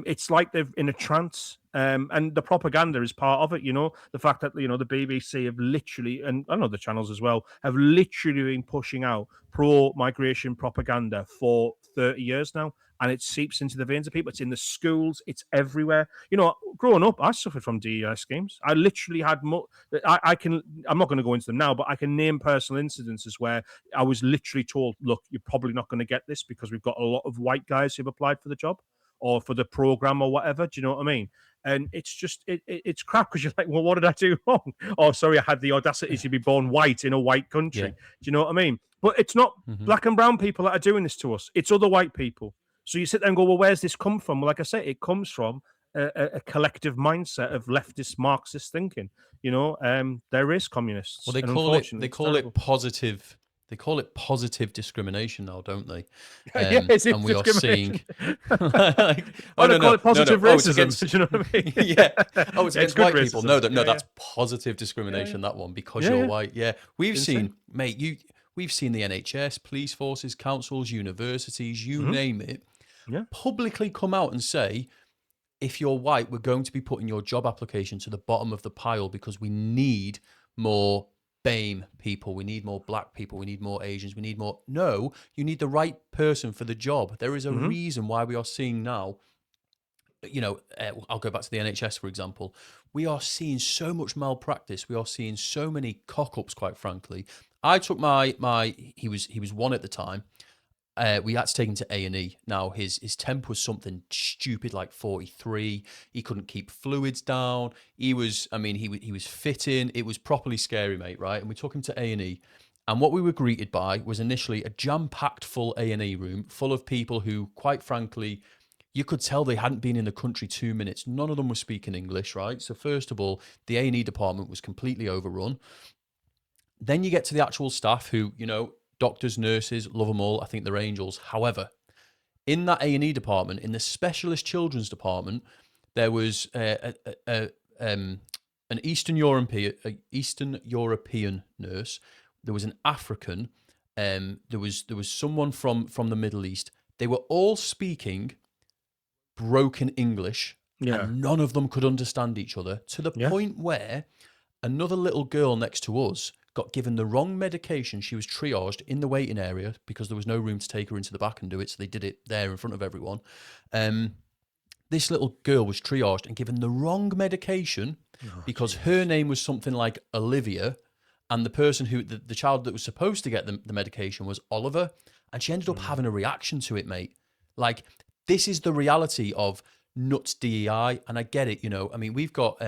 It's like they're in a trance. And the propaganda is part of it, the fact that, the BBC have literally, and I know the channels as well, have literally been pushing out pro migration propaganda for 30 years now. And it seeps into the veins of people. It's in the schools. It's everywhere. Growing up, I suffered from DEI schemes. I literally had I'm not going to go into them now, but I can name personal incidences where I was literally told, look, you're probably not going to get this because we've got a lot of white guys who've applied for the job or for the program or whatever. Do you know what I mean? And it's just, it's crap because you're like, well, what did I do wrong? Oh, sorry, I had the audacity to be born white in a white country. Yeah. Do you know what I mean? But it's not black and brown people that are doing this to us. It's other white people. So you sit there and go, well, where's this come from? Well, like I say, it comes from a collective mindset of leftist Marxist thinking. There is communists. Well, they and call it unfortunately, it's terrible. positive. They call it positive discrimination now, don't they? Yeah, it's and we are seeing. Like, they call it positive racism. Oh, it's against, do you know what I mean? yeah. Oh, it's against good white people. racism. No, that's positive discrimination. That one because you're white. Yeah, we've seen, mate. We've seen the NHS, police forces, councils, universities, you name it, publicly come out and say, if you're white, we're going to be putting your job application to the bottom of the pile because we need more BAME people. We need more black people. We need more Asians. We need more. No, you need the right person for the job. There is a reason why we are seeing now, I'll go back to the NHS, for example. We are seeing so much malpractice. We are seeing so many cock-ups, quite frankly. I took he was one at the time. We had to take him to A&E. Now, his temp was something stupid like 43. He couldn't keep fluids down. He was fitting. It was properly scary, mate, right? And we took him to A&E. And what we were greeted by was initially a jam-packed full A&E room full of people who, quite frankly, you could tell they hadn't been in the country 2 minutes. None of them were speaking English, right? So first of all, the A&E department was completely overrun. Then you get to the actual staff who, doctors, nurses, love them all. I think they're angels. However, in that A&E department, in the specialist children's department, there was an Eastern European nurse. There was an African. There was someone from the Middle East. They were all speaking broken English, and none of them could understand each other, to the point where another little girl next to us got given the wrong medication. She was triaged in the waiting area because there was no room to take her into the back and do it, so they did it there in front of everyone. This little girl was triaged and given the wrong medication because her name was something like Olivia, and the person who, the child that was supposed to get the medication was Oliver, and she ended up having a reaction to it, mate. Like, this is the reality of nuts DEI, and I get it, we've got,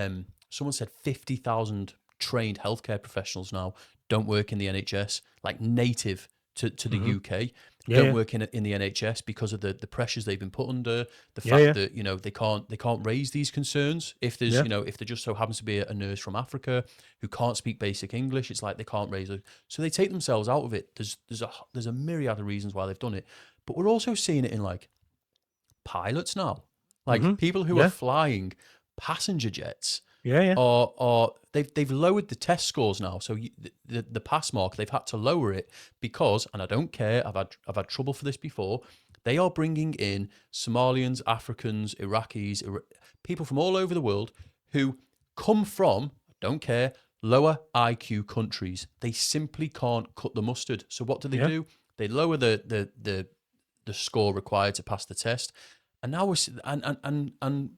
someone said 50,000 trained healthcare professionals now don't work in the NHS, like native to the UK. Don't work in the NHS because of the pressures they've been put under, the fact that they can't raise these concerns if there's if there just so happens to be a nurse from Africa who can't speak basic English. It's like they can't raise it, so they take themselves out of it. There's a myriad of reasons why they've done it, but we're also seeing it in like pilots now, like people who are flying passenger jets. Or they've lowered the test scores now. So the pass mark, they've had to lower it because, and I don't care, I've had trouble for this before. They are bringing in Somalians, Africans, Iraqis, people from all over the world who come from, don't care, lower IQ countries. They simply can't cut the mustard. So what do? They lower the score required to pass the test, and now and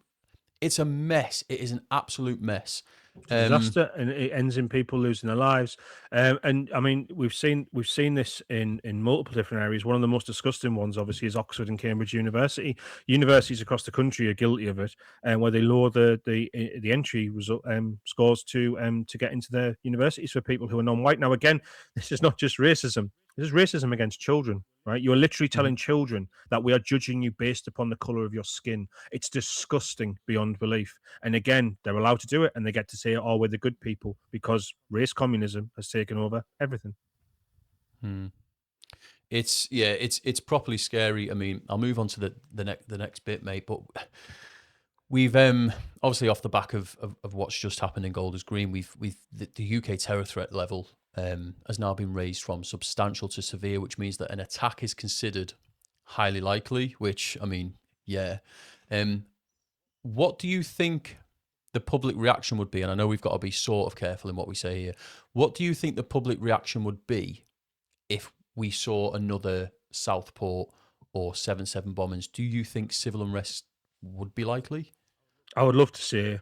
it's a mess. It is an absolute mess. Disaster, and it ends in people losing their lives. And I mean, we've seen this in multiple different areas. One of the most disgusting ones, obviously, is Oxford and Cambridge University. Universities across the country are guilty of it, and where they lower the entry result scores to get into their universities for people who are non-white. Now, again, this is not just racism. This is racism against children, right? You are literally telling children that we are judging you based upon the color of your skin. It's disgusting beyond belief. And again, they're allowed to do it, and they get to say, "Oh, we're the good people," because race communism has taken over everything. It's properly scary. I mean, I'll move on to the next bit, mate. But We've obviously off the back of what's just happened in Golders Green, we've the UK terror threat level has now been raised from substantial to severe, which means that an attack is considered highly likely. Which I mean, yeah. What do you think the public reaction would be? And I know we've got to be sort of careful in what we say here. What do you think the public reaction would be if we saw another Southport or 7/7 bombings? Do you think civil unrest would be likely? I would love to say,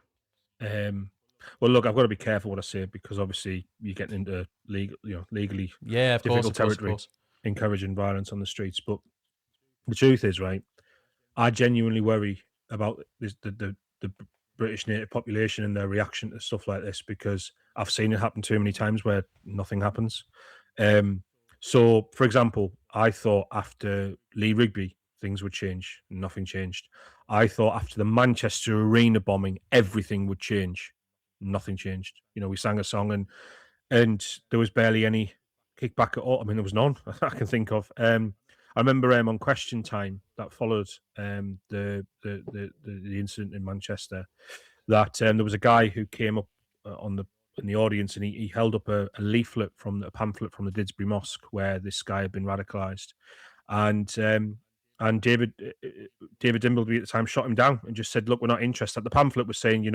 well, look, I've got to be careful what I say because obviously you're getting into legally Yeah, of course, difficult of course, of territory, course. encouraging violence on the streets. But the truth is, right, I genuinely worry about the British native population and their reaction to stuff like this because I've seen it happen too many times where nothing happens. Um, so, for example, I thought after Lee Rigby things would change. Nothing changed. I thought after the Manchester Arena bombing everything would change. Nothing changed. You know, we sang a song and there was barely any kickback at all. I mean, there was none I can think of. I remember on Question Time that followed the incident in Manchester that there was a guy who came up on the in the audience and he held up a leaflet from a pamphlet from the Didsbury Mosque where this guy had been radicalized, and David Dimbleby at the time shot him down and just said, "Look, we're not interested." The pamphlet was saying,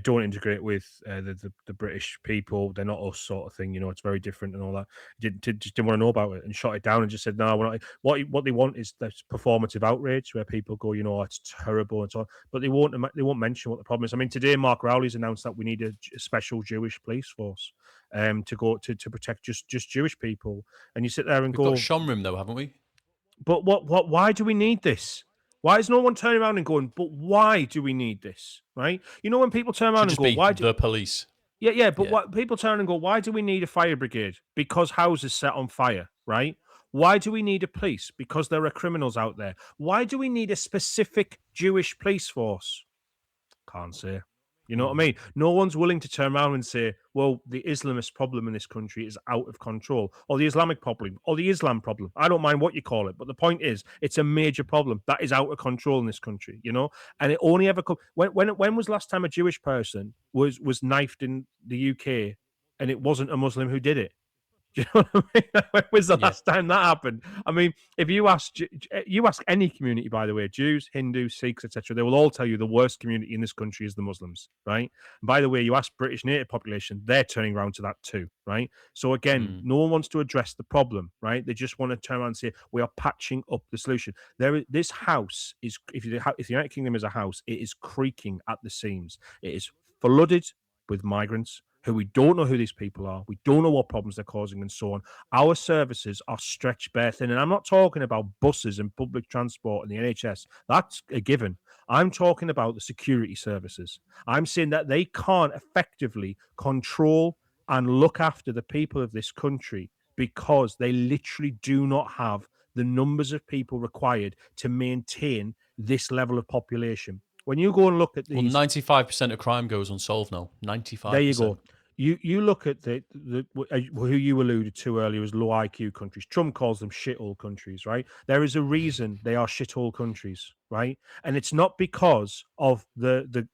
don't integrate with the British people; they're not us, sort of thing. You know, it's very different and all that. Just didn't want to know about it and shot it down and just said, "No, we're not." What they want is this performative outrage where people go, it's terrible and so on, but they won't mention what the problem is. I mean, today Mark Rowley's announced that we need a special Jewish police force to go to protect just Jewish people, and you sit there and We've got go, Shomrim though, haven't we? but why do we need this? Why is no one turning around and going, but why do we need this? Right? You know, when people turn around Should and just go, be why do the police. yeah, but Yeah. what people turn and go, why do we need a fire brigade? Because houses set on fire, right? Why do we need a police? Because there are criminals out there. Why do we need a specific Jewish police force? Can't say. You know what I mean? No one's willing to turn around and say, well, the Islamist problem in this country is out of control, or the Islamic problem, or the Islam problem. I don't mind what you call it, but the point is, it's a major problem that is out of control in this country, and it only ever comes when was the last time a Jewish person was knifed in the UK and it wasn't a Muslim who did it? Do you know what I mean? When was the Yeah. last time that happened? I mean, if you ask any community, by the way, Jews, Hindus, Sikhs, etc., they will all tell you the worst community in this country is the Muslims, right? And by the way, you ask British native population, they're turning around to that too, right? So again, no one wants to address the problem, right? They just want to turn around and say we are patching up the solution. This house is, if the United Kingdom is a house, it is creaking at the seams. It is flooded with migrants who we don't know who these people are. We don't know what problems they're causing and so on. Our services are stretched bare thin. And I'm not talking about buses and public transport and the NHS. That's a given. I'm talking about the security services. I'm saying that they can't effectively control and look after the people of this country because they literally do not have the numbers of people required to maintain this level of population. When you go and look at Well, these 95% of crime goes unsolved now. there you 95%. go. You look at who you alluded to earlier as low IQ countries. Trump calls them shithole countries, right? There is a reason they are shithole countries, right? And it's not because of the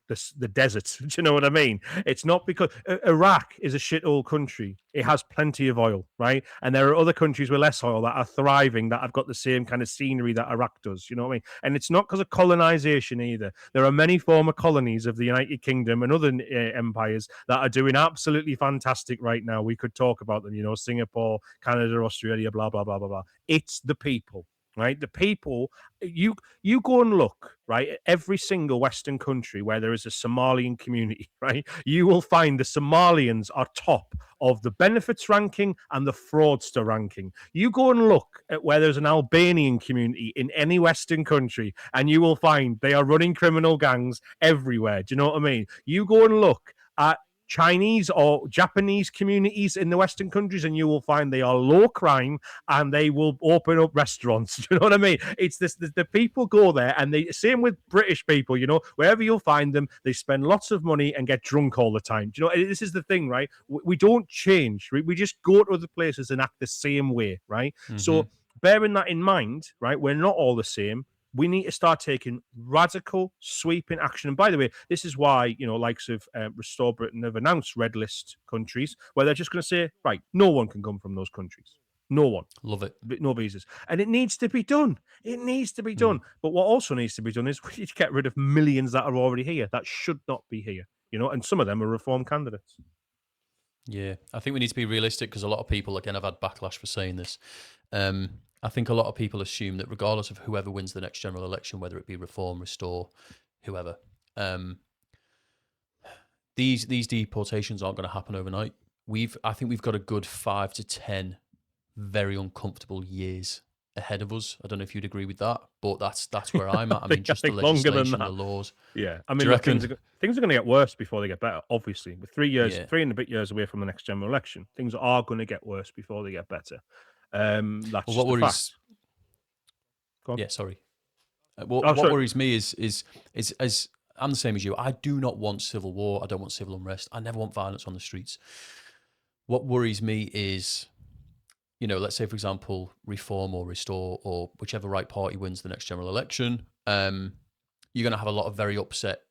deserts. Do you know what I mean? It's not because Iraq is a shithole country. It has plenty of oil, right? And there are other countries with less oil that are thriving that have got the same kind of scenery that Iraq does. You know what I mean? And it's not because of colonization either. There are many former colonies of the United Kingdom and other empires that are doing absolutely fantastic right now. We could talk about them, Singapore, Canada, Australia, blah, blah, blah, blah, blah. It's the people, right? The people, you go and look, right, at every single Western country where there is a Somalian community, right? You will find the Somalians are top of the benefits ranking and the fraudster ranking. You go and look at where there's an Albanian community in any Western country, and you will find they are running criminal gangs everywhere. Do you know what I mean? You go and look at Chinese or Japanese communities in the Western countries, and you will find they are low crime and they will open up restaurants. Do you know what I mean? It's this the people go there, and they same with British people. Wherever you'll find them, they spend lots of money and get drunk all the time. Do you know? This is the thing, right? We don't change. We just go to other places and act the same way, right? So bearing that in mind, right, we're not all the same. We need to start taking radical, sweeping action. And by the way, this is why, likes of Restore Britain have announced red list countries where they're just going to say, right, no one can come from those countries. No one. Love it. No visas. And it needs to be done. It needs to be done. But what also needs to be done is we need to get rid of millions that are already here that should not be here, and some of them are reform candidates. Yeah, I think we need to be realistic because a lot of people, again, I've had backlash for saying this. I think a lot of people assume that regardless of whoever wins the next general election, whether it be Reform, Restore, whoever, these deportations aren't going to happen overnight. I think we've got a good 5 to 10 very uncomfortable years ahead of us. I don't know if you'd agree with that, but that's where I'm at. I mean, just the longer than legislation, that. the laws. Yeah, I Do mean, you reckon? things are going to get worse before they get better. Obviously, with 3 years, Yeah. 3 and a bit years away from the next general election, things are going to get worse before they get better. That's Well, just what a worries? fact. Go on. Yeah, sorry. What Oh, sorry. worries me is as I'm the same as you. I do not want civil war. I don't want civil unrest. I never want violence on the streets. What worries me is, let's say, for example, Reform or Restore or whichever right party wins the next general election, you're going to have a lot of very upset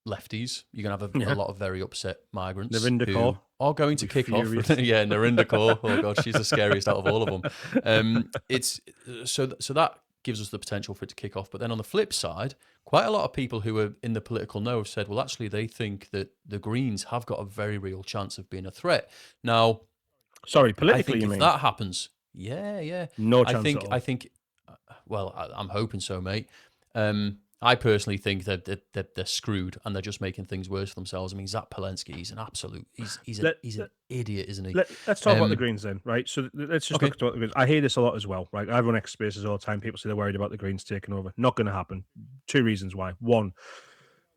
lefties. You're going to have a lot of very upset migrants Narinda who Kaur are going to kick furious. off. Yeah, Narinda Kaur. Oh God, she's the scariest out of all of them. It's so that gives us the potential for it to kick off. But then on the flip side, quite a lot of people who are in the political know have said, well, actually, they think that the Greens have got a very real chance of being a threat. Now, Sorry, I politically, think you if mean? that happens, yeah. No I chance think at all. I think well, I'm hoping so, mate. I personally think that they're screwed and they're just making things worse for themselves. I mean, Zach Palensky, he's an absolute, he's an idiot, isn't he? Let's talk about the Greens then, right? So let's just look at the Greens. I hear this a lot as well, right? I run X Spaces all the time. People say they're worried about the Greens taking over. Not going to happen. 2 reasons why. One,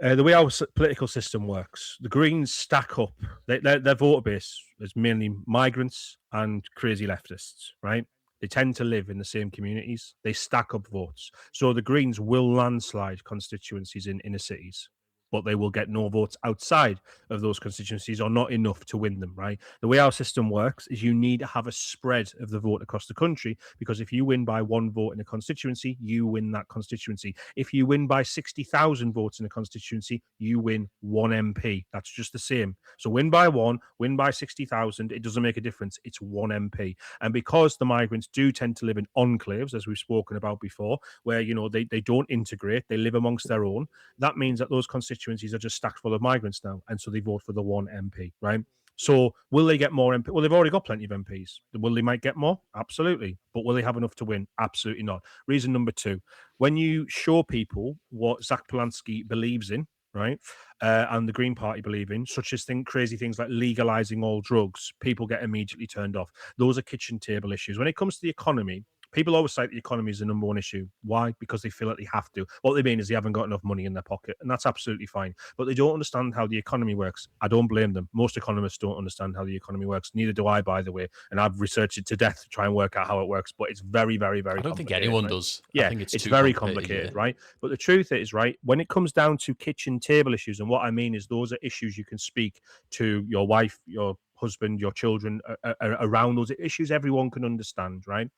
the way our political system works, the Greens stack up. Their voter base is mainly migrants and crazy leftists, right? They tend to live in the same communities. They stack up votes. So the Greens will landslide constituencies in inner cities, but they will get no votes outside of those constituencies or not enough to win them, right? The way our system works is you need to have a spread of the vote across the country because if you win by 1 vote in a constituency, you win that constituency. If you win by 60,000 votes in a constituency, you win 1 MP. That's just the same. So win by 1, win by 60,000, it doesn't make a difference. It's 1 MP. And because the migrants do tend to live in enclaves, as we've spoken about before, where, they don't integrate, they live amongst their own, that means that those constituencies are just stacked full of migrants now, and so they vote for the 1 MP, right? So will they get more MP? Well, they've already got plenty of MPs. Will they might get more? Absolutely. But will they have enough to win? Absolutely not. Reason number 2, when you show people what Zach Polanski believes in, right, and the Green Party believe in, such as crazy things like legalizing all drugs, people get immediately turned off. Those are kitchen table issues. When it comes to the economy, people always cite the economy as the number 1 issue. Why? Because they feel like they have to. What they mean is they haven't got enough money in their pocket, and that's absolutely fine. But they don't understand how the economy works. I don't blame them. Most economists don't understand how the economy works. Neither do I, by the way. And I've researched it to death to try and work out how it works. But it's very, very, very I don't think complicated, anyone right? does. Yeah, I think it's too very complicated, right? But the truth is, right, when it comes down to kitchen table issues, and what I mean is those are issues you can speak to your wife, your husband, your children around those issues everyone can understand, right?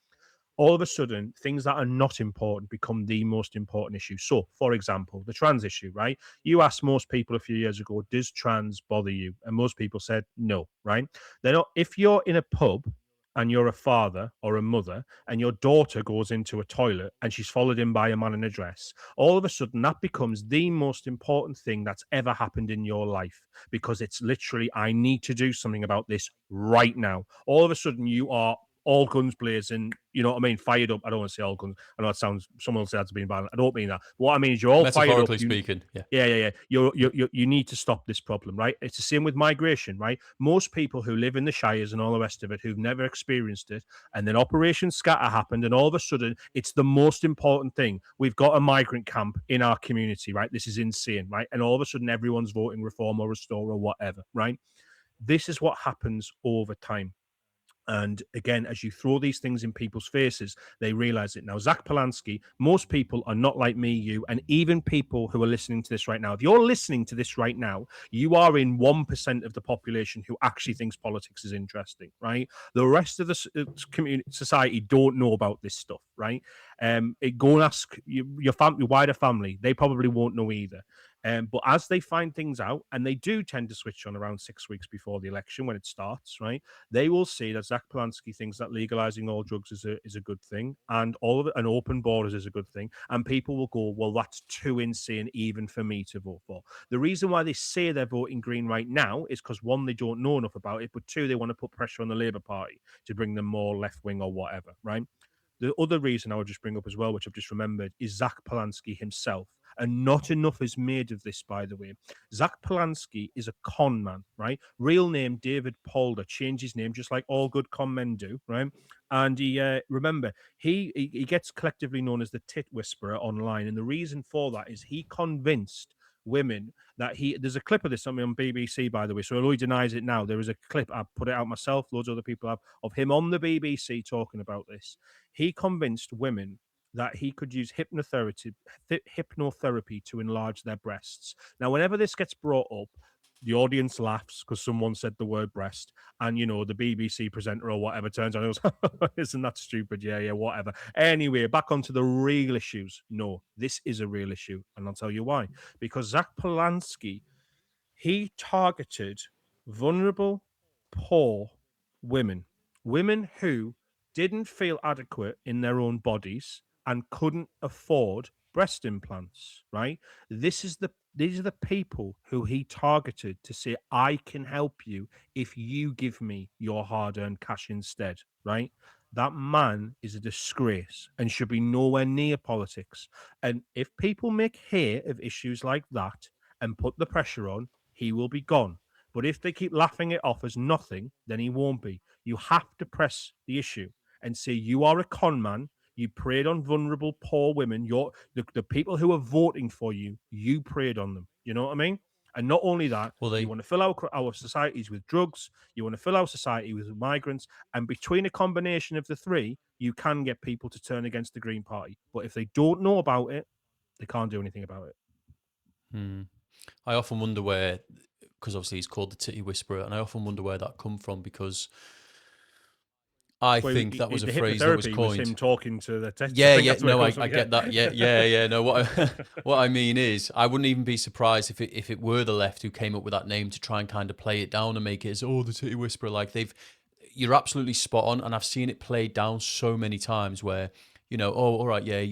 All of a sudden, things that are not important become the most important issue. So, for example, the trans issue, right? You asked most people a few years ago, does trans bother you? And most people said no, right? They're not. If you're in a pub and you're a father or a mother and your daughter goes into a toilet and she's followed in by a man in a dress, all of a sudden that becomes the most important thing that's ever happened in your life because it's literally, I need to do something about this right now. All of a sudden you are all guns blazing, you know what I mean? Fired up. I don't want to say all guns. I know it sounds, someone will say that's being violent. I don't mean that. What I mean is you're all fired up. metaphorically speaking. Yeah. Yeah. You need to stop this problem, right? It's the same with migration, right? Most people who live in the shires and all the rest of it who've never experienced it, and then Operation Scatter happened, and all of a sudden it's the most important thing. We've got a migrant camp in our community, right? This is insane, right? And all of a sudden everyone's voting Reform or Restore or whatever, right? This is what happens over time. And again, as you throw these things in people's faces, they realize it. Now, Zach Polanski, most people are not like me, you, and even people who are listening to this right now. If you're listening to this right now, you are in 1% of the population who actually thinks politics is interesting, right? The rest of the community, society don't know about this stuff, right? Go and ask your family, wider family. They probably won't know either. But as they find things out, and they do tend to switch on around 6 weeks before the election when it starts, right? They will see that Zach Polanski thinks that legalizing all drugs is a good thing, and all of it, and open borders is a good thing. And people will go, well, that's too insane even for me to vote for. The reason why they say they're voting Green right now is because one, they don't know enough about it, but two, they want to put pressure on the Labour Party to bring them more left wing or whatever, right? The other reason I would just bring up as well, which I've just remembered, is Zach Polanski himself. And not enough is made of this, by the way. Zach Polanski is a con man, right? Real name David Polder. Changed his name just like all good con men do, right? And he remember he gets collectively known as the tit whisperer online, and the reason for that is he convinced women that there's a clip of this on BBC, by the way, so although he denies it now, there is a clip. I put it out myself, loads of other people have, of him on the BBC talking about this. He convinced women that he could use hypnotherapy to enlarge their breasts. Now, whenever this gets brought up, the audience laughs because someone said the word breast, and the BBC presenter or whatever turns on and goes, "Isn't that stupid? Yeah, yeah, whatever." Anyway, back onto the real issues. No, this is a real issue, and I'll tell you why. Because Zach Polanski, he targeted vulnerable, poor women, women who didn't feel adequate in their own bodies and couldn't afford breast implants, right? These are the people who he targeted to say, I can help you if you give me your hard-earned cash instead, right? That man is a disgrace and should be nowhere near politics. And if people make hay of issues like that and put the pressure on, he will be gone. But if they keep laughing it off as nothing, then he won't be. You have to press the issue and say, you are a con man. You preyed on vulnerable, poor women. The people who are voting for you, you preyed on them. You know what I mean? And not only that, Well, you they want to fill our societies with drugs. You want to fill our society with migrants. And between a combination of the three, you can get people to turn against the Green Party. But if they don't know about it, they can't do anything about it. Hmm. I often wonder where, because obviously he's called the Titty Whisperer, and I often wonder where that come from because I Well, think that was a the phrase that was hypnotherapy was him coined. talking to the tits. I Yeah, think yeah, that's where it no, comes from. I Yeah. get that. Yeah, yeah, yeah. No, what I mean is, I wouldn't even be surprised if it were the left who came up with that name to try and kind of play it down and make it as the Titty Whisperer. Like you're absolutely spot on, and I've seen it played down so many times where all right, yeah,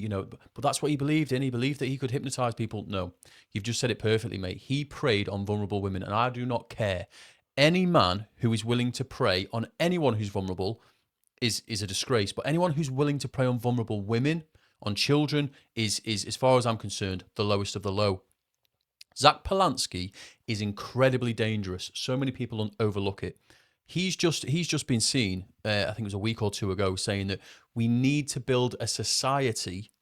but that's what he believed in. He believed that he could hypnotize people. No, you've just said it perfectly, mate. He preyed on vulnerable women, and I do not care. Any man who is willing to prey on anyone who's vulnerable is a disgrace. But anyone who's willing to prey on vulnerable women, on children, is as far as I'm concerned, the lowest of the low. Zach Polanski is incredibly dangerous. So many people overlook it. He's just been seen. I think it was a week or two ago, saying that we need to build a society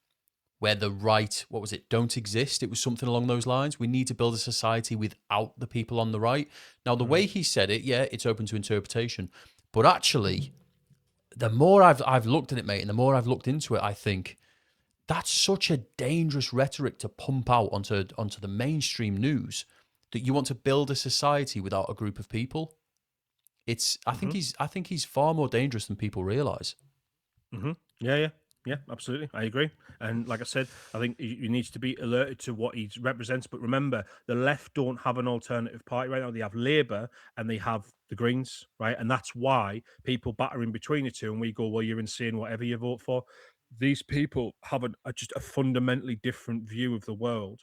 where the right, what was it, don't exist. It was something along those lines. We need to build a society without the people on the right. Now, the way he said it, yeah, it's open to interpretation. But actually, the more I've looked at it, mate, and the more I've looked into it, I think that's such a dangerous rhetoric to pump out onto the mainstream news that you want to build a society without a group of people. I think hmm he's far more dangerous than people realize. Yeah, yeah, yeah, absolutely. I agree. And like I said, I think you needs to be alerted to what he represents. But remember, the left don't have an alternative party right now. They have Labour and they have the Greens, right? And that's why people batter in between the two, and we go, "Well, you're insane. Whatever you vote for." These people have just a fundamentally different view of the world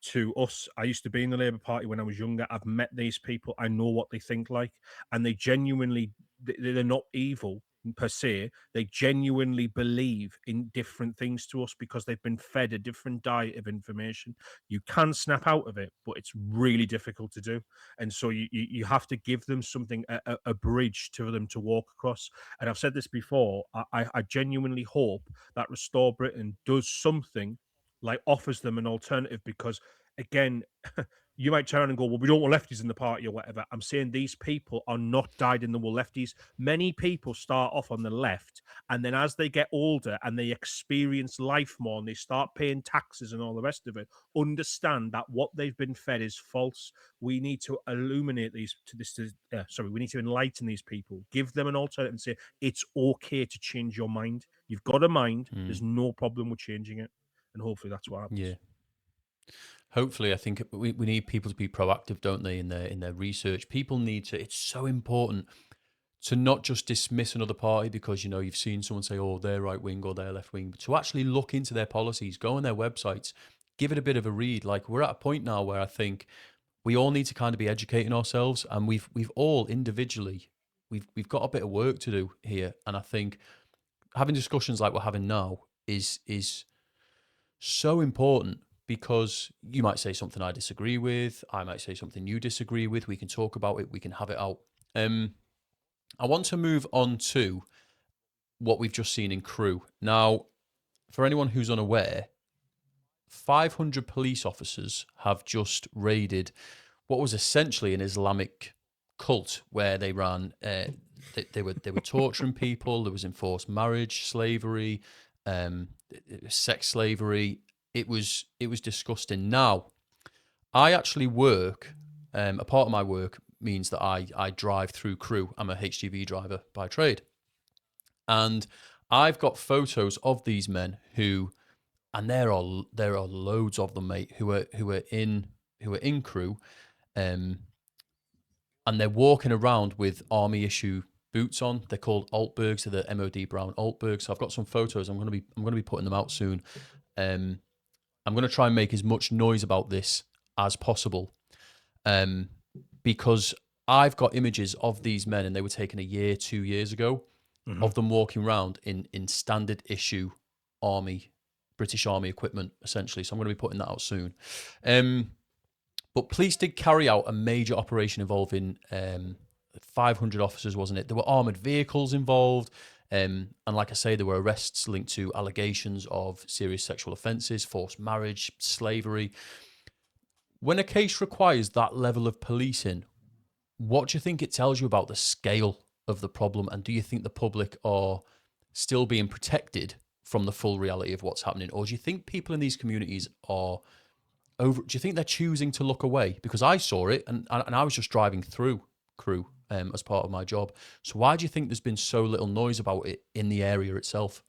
to us. I used to be in the Labour Party when I was younger. I've met these people. I know what they think like, and they genuinely they're not evil per se. They genuinely believe in different things to us because they've been fed a different diet of information. You can snap out of it, but it's really difficult to do. And so you have to give them something, a bridge to them to walk across. And I've said this before. I genuinely hope that Restore Britain does something like offers them an alternative because again you might turn around and go, well, we don't want lefties in the party or whatever. I'm saying these people are not dyed in the wool lefties. Many people start off on the left, and then as they get older and they experience life more and they start paying taxes and all the rest of it, understand that what they've been fed is false. We need to illuminate these to this. We need to enlighten these people, give them an alternative, and say it's okay to change your mind. You've got a mind. There's Mm, no problem with changing it, and hopefully that's what yeah. happens. Hopefully, I think we need people to be proactive, don't they, in their research. People need to. It's so important to not just dismiss another party because you've seen someone say, "Oh, they're right wing" or "they're left wing," but to actually look into their policies, go on their websites, give it a bit of a read. Like we're at a point now where I think we all need to kind of be educating ourselves, and we've all individually we've got a bit of work to do here. And I think having discussions like we're having now is so important because you might say something I disagree with, I might say something you disagree with. We can talk about it, we can have it out. I want to move on to what we've just seen in Crewe. Now, for anyone who's unaware, 500 police officers have just raided what was essentially an Islamic cult where they ran. They were torturing people. There was enforced marriage, slavery, um, sex slavery. It was disgusting. Now, I actually work. A part of my work means that I drive through Crewe. I'm a HGV driver by trade, and I've got photos of these men who, and there are loads of them, mate, who are in Crewe, um, and they're walking around with army issue boots on. They're called Altbergs. They're the MOD brown Altbergs. So I've got some photos. I'm gonna be putting them out soon. Um, I'm gonna try and make as much noise about this as possible, um, because I've got images of these men, and they were taken a year, 2 years ago, Mhm. of them walking around in standard issue army, British Army equipment, essentially. So I'm going to be putting that out soon. But police did carry out a major operation involving 500 officers, wasn't it? There were armoured vehicles involved. And like I say, there were arrests linked to allegations of serious sexual offences, forced marriage, slavery. When a case requires that level of policing, what do you think it tells you about the scale of the problem? And do you think the public are still being protected from the full reality of what's happening? Or do you think people in these communities are over? Do you think they're choosing to look away? Because I saw it and I was just driving through Crewe as part of my job. So why do you think there's been so little noise about it in the area itself?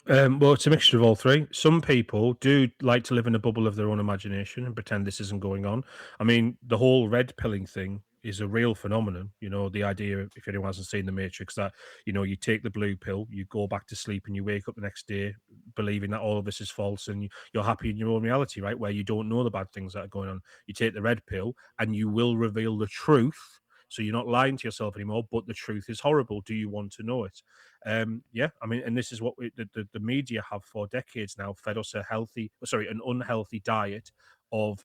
Well, it's a mixture of all three. Some people do like to live in a bubble of their own imagination and pretend this isn't going on. I mean, the whole red pilling thing is a real phenomenon. The idea, if anyone hasn't seen The Matrix, that, you take the blue pill, you go back to sleep, and you wake up the next day believing that all of this is false and you're happy in your own reality, right? Where you don't know the bad things that are going on. You take the red pill and you will reveal the truth. So you're not lying to yourself anymore, but the truth is horrible. Do you want to know it? Yeah, I mean, and this is what the media have for decades now fed us an unhealthy diet of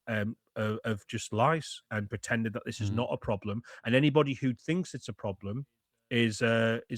just lies and pretended that this is Mm, not a problem. And anybody who thinks it's a problem is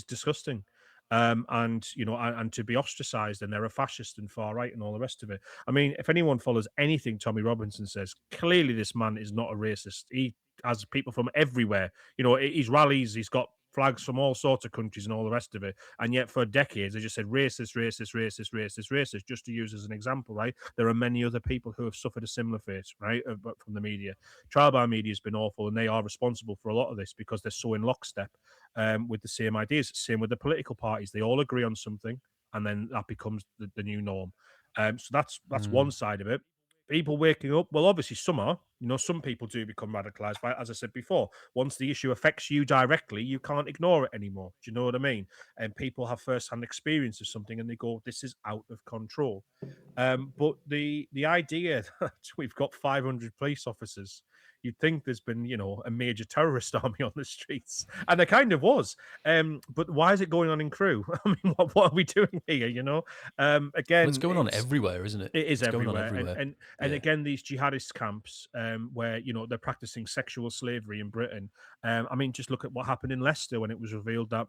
disgusting. And and to be ostracized, and they're a fascist and far right and all the rest of it. I mean, if anyone follows anything Tommy Robinson says, clearly this man is not a racist. He has people from everywhere. His rallies, he's got flags from all sorts of countries and all the rest of it. And yet, for decades, they just said racist, racist, racist, racist, racist, just to use as an example, right? There are many other people who have suffered a similar fate, right, but from the media. Trial by media has been awful, and they are responsible for a lot of this because they're so in lockstep with the same ideas. Same with the political parties; they all agree on something, and then that becomes the new norm. So that's one mm, side of it. People waking up, well, obviously some are. Some people do become radicalized. But as I said before, once the issue affects you directly, you can't ignore it anymore. Do you know what I mean? And people have first-hand experience of something, and they go, "This is out of control." But the idea that we've got 500 police officers, you'd think there's been, a major terrorist army on the streets, and there kind of was. But why is it going on in Crewe? I mean, what are we doing here? well, it's Again, going on everywhere, isn't it? it is It's going on everywhere, and everywhere. and Yeah. again, these jihadist camps, where they're practicing sexual slavery in Britain. I mean, just look at what happened in Leicester when it was revealed that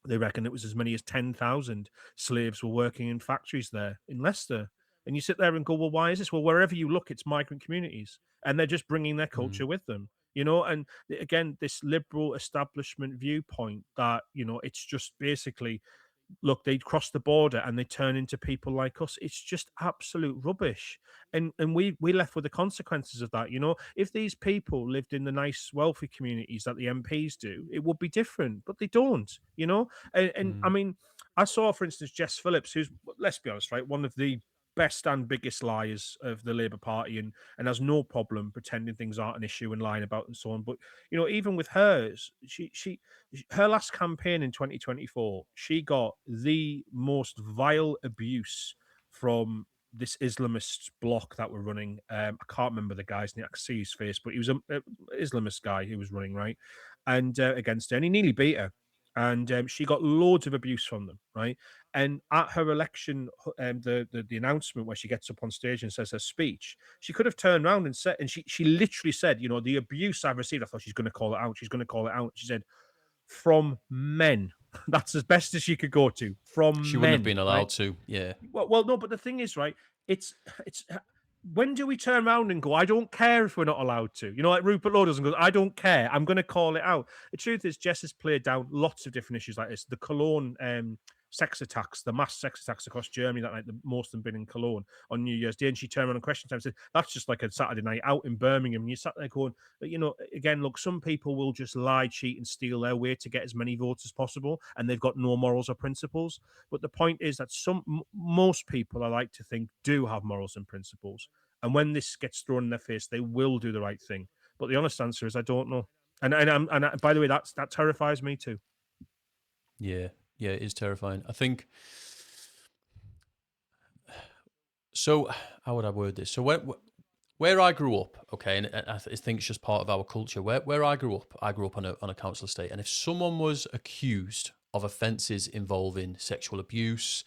they reckon it was as many as 10,000 slaves were working in factories there in Leicester. And you sit there and go, well, why is this? Well, wherever you look, it's migrant communities, and they're just bringing their Mm, culture with them. You know, and again, this liberal establishment viewpoint that, it's just basically, look, they'd cross the border and they turn into people like us. It's just absolute rubbish. And we left with the consequences of that. If these people lived in the nice, wealthy communities that the MPs do, it would be different, but they don't. And I mm, mean, I saw, for instance, Jess Phillips, who's, let's be honest, right, one of the best and biggest liars of the Labour Party, and has no problem pretending things aren't an issue and lying about and so on. But even with hers, her last campaign in 2024, she got the most vile abuse from this Islamist bloc that were running. I can't remember the guy's name. I can see his face, but he was a Islamist guy who was running, right, and against her, and he nearly beat her. And she got loads of abuse from them, right? And at her election, the announcement where she gets up on stage and says her speech, she could have turned around and said, and she literally said, the abuse I've received. I thought she's going to call it out. She's going to call it out. She said, from men. That's as best as she could go to, she from wouldn't have men, been right? allowed to. Yeah. Well, no, but the thing is, right? It's when do we turn around and go, I don't care if we're not allowed to? Like Rupert Lowe doesn't go, I don't care. I'm going to call it out. The truth is, Jess has played down lots of different issues like this. The Cologne sex attacks, the mass sex attacks across Germany that night, most of them been in Cologne on New Year's Day. And she turned around on Question Time and said, that's just like a Saturday night out in Birmingham. And you sat there going, but again, look, some people will just lie, cheat, and steal their way to get as many votes as possible, and they've got no morals or principles. But the point is that most people, I like to think, do have morals and principles. And when this gets thrown in their face, they will do the right thing. But the honest answer is, I don't know. And by the way, that terrifies me too. Yeah. Yeah. It is terrifying. I think. So, how would I word this? So, where I grew up, okay, and I think it's just part of our culture. Where I grew up on a council estate, and if someone was accused of offences involving sexual abuse,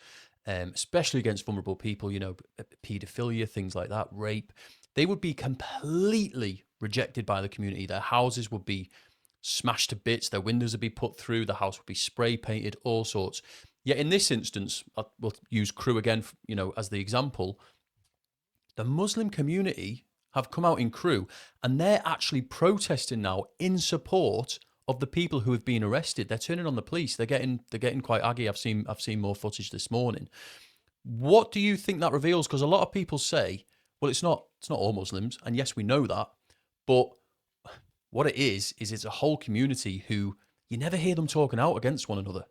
especially against vulnerable people, paedophilia, things like that, rape, they would be completely rejected by the community. Their houses would be smashed to bits, their windows would be put through, the house would be spray painted, all sorts. Yet in this instance, we'll use Crewe again, as the example. The Muslim community have come out in Crewe, and they're actually protesting now in support of the people who have been arrested. They're turning on the police. They're getting quite aggy. I've seen more footage this morning. What do you think that reveals? Because a lot of people say, well, it's not all Muslims, and yes, we know that, but what it is it's a whole community who you never hear them talking out against one another.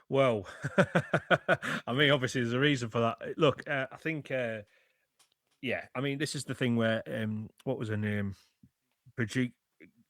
Well, I mean, obviously, there's a reason for that. Look, I think, yeah, I mean, this is the thing where, what was her name? Brigitte,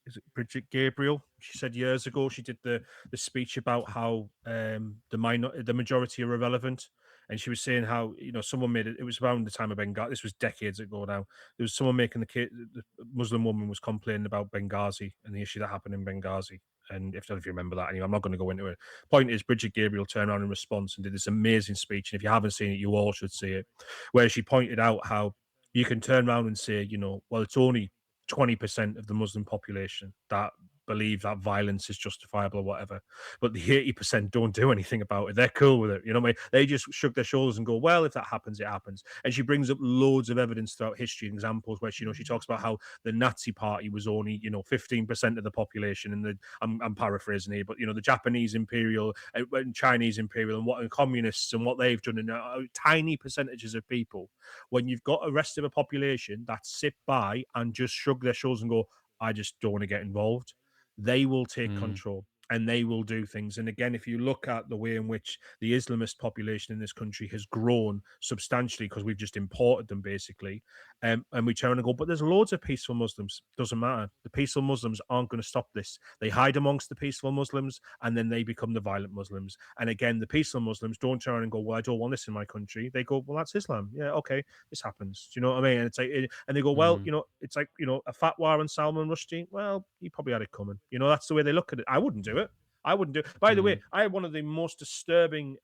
is it Bridget Gabriel? She said years ago she did the speech about how the majority are irrelevant, and she was saying how someone made it. It was around the time of Benghazi. This was decades ago now. There was someone making the Muslim woman was complaining about Benghazi and the issue that happened in Benghazi. And if you remember that, anyway, I'm not going to go into it. Point is, Bridget Gabriel turned around in response and did this amazing speech. And if you haven't seen it, you all should see it, where she pointed out how you can turn around and say, well, it's only 20% of the Muslim population that believe that violence is justifiable or whatever. But the 80% don't do anything about it. They're cool with it. You know what I mean? They just shrug their shoulders and go, well, if that happens, it happens. And she brings up loads of evidence throughout history and examples where she talks about how the Nazi party was only, 15% of the population. And I'm paraphrasing here, but the Japanese imperial and Chinese imperial and communists and what they've done, and tiny percentages of people. When you've got a rest of a population that sit by and just shrug their shoulders and go, I just don't want to get involved, they will take Mm, control and they will do things. And again, if you look at the way in which the Islamist population in this country has grown substantially because we've just imported them basically, and we turn and go, but there's loads of peaceful Muslims. Doesn't matter. The peaceful Muslims aren't going to stop this. They hide amongst the peaceful Muslims and then they become the violent Muslims. And again, the peaceful Muslims don't turn and go, well, I don't want this in my country. They go, well, that's Islam. Yeah, okay, this happens. Do you know what I mean? And it's like, and they go, well, mm, it's like, a fatwa on Salman Rushdie. Well, he probably had it coming. That's the way they look at it. I wouldn't do it. I wouldn't do it. By the way, mm, I had one of the most disturbing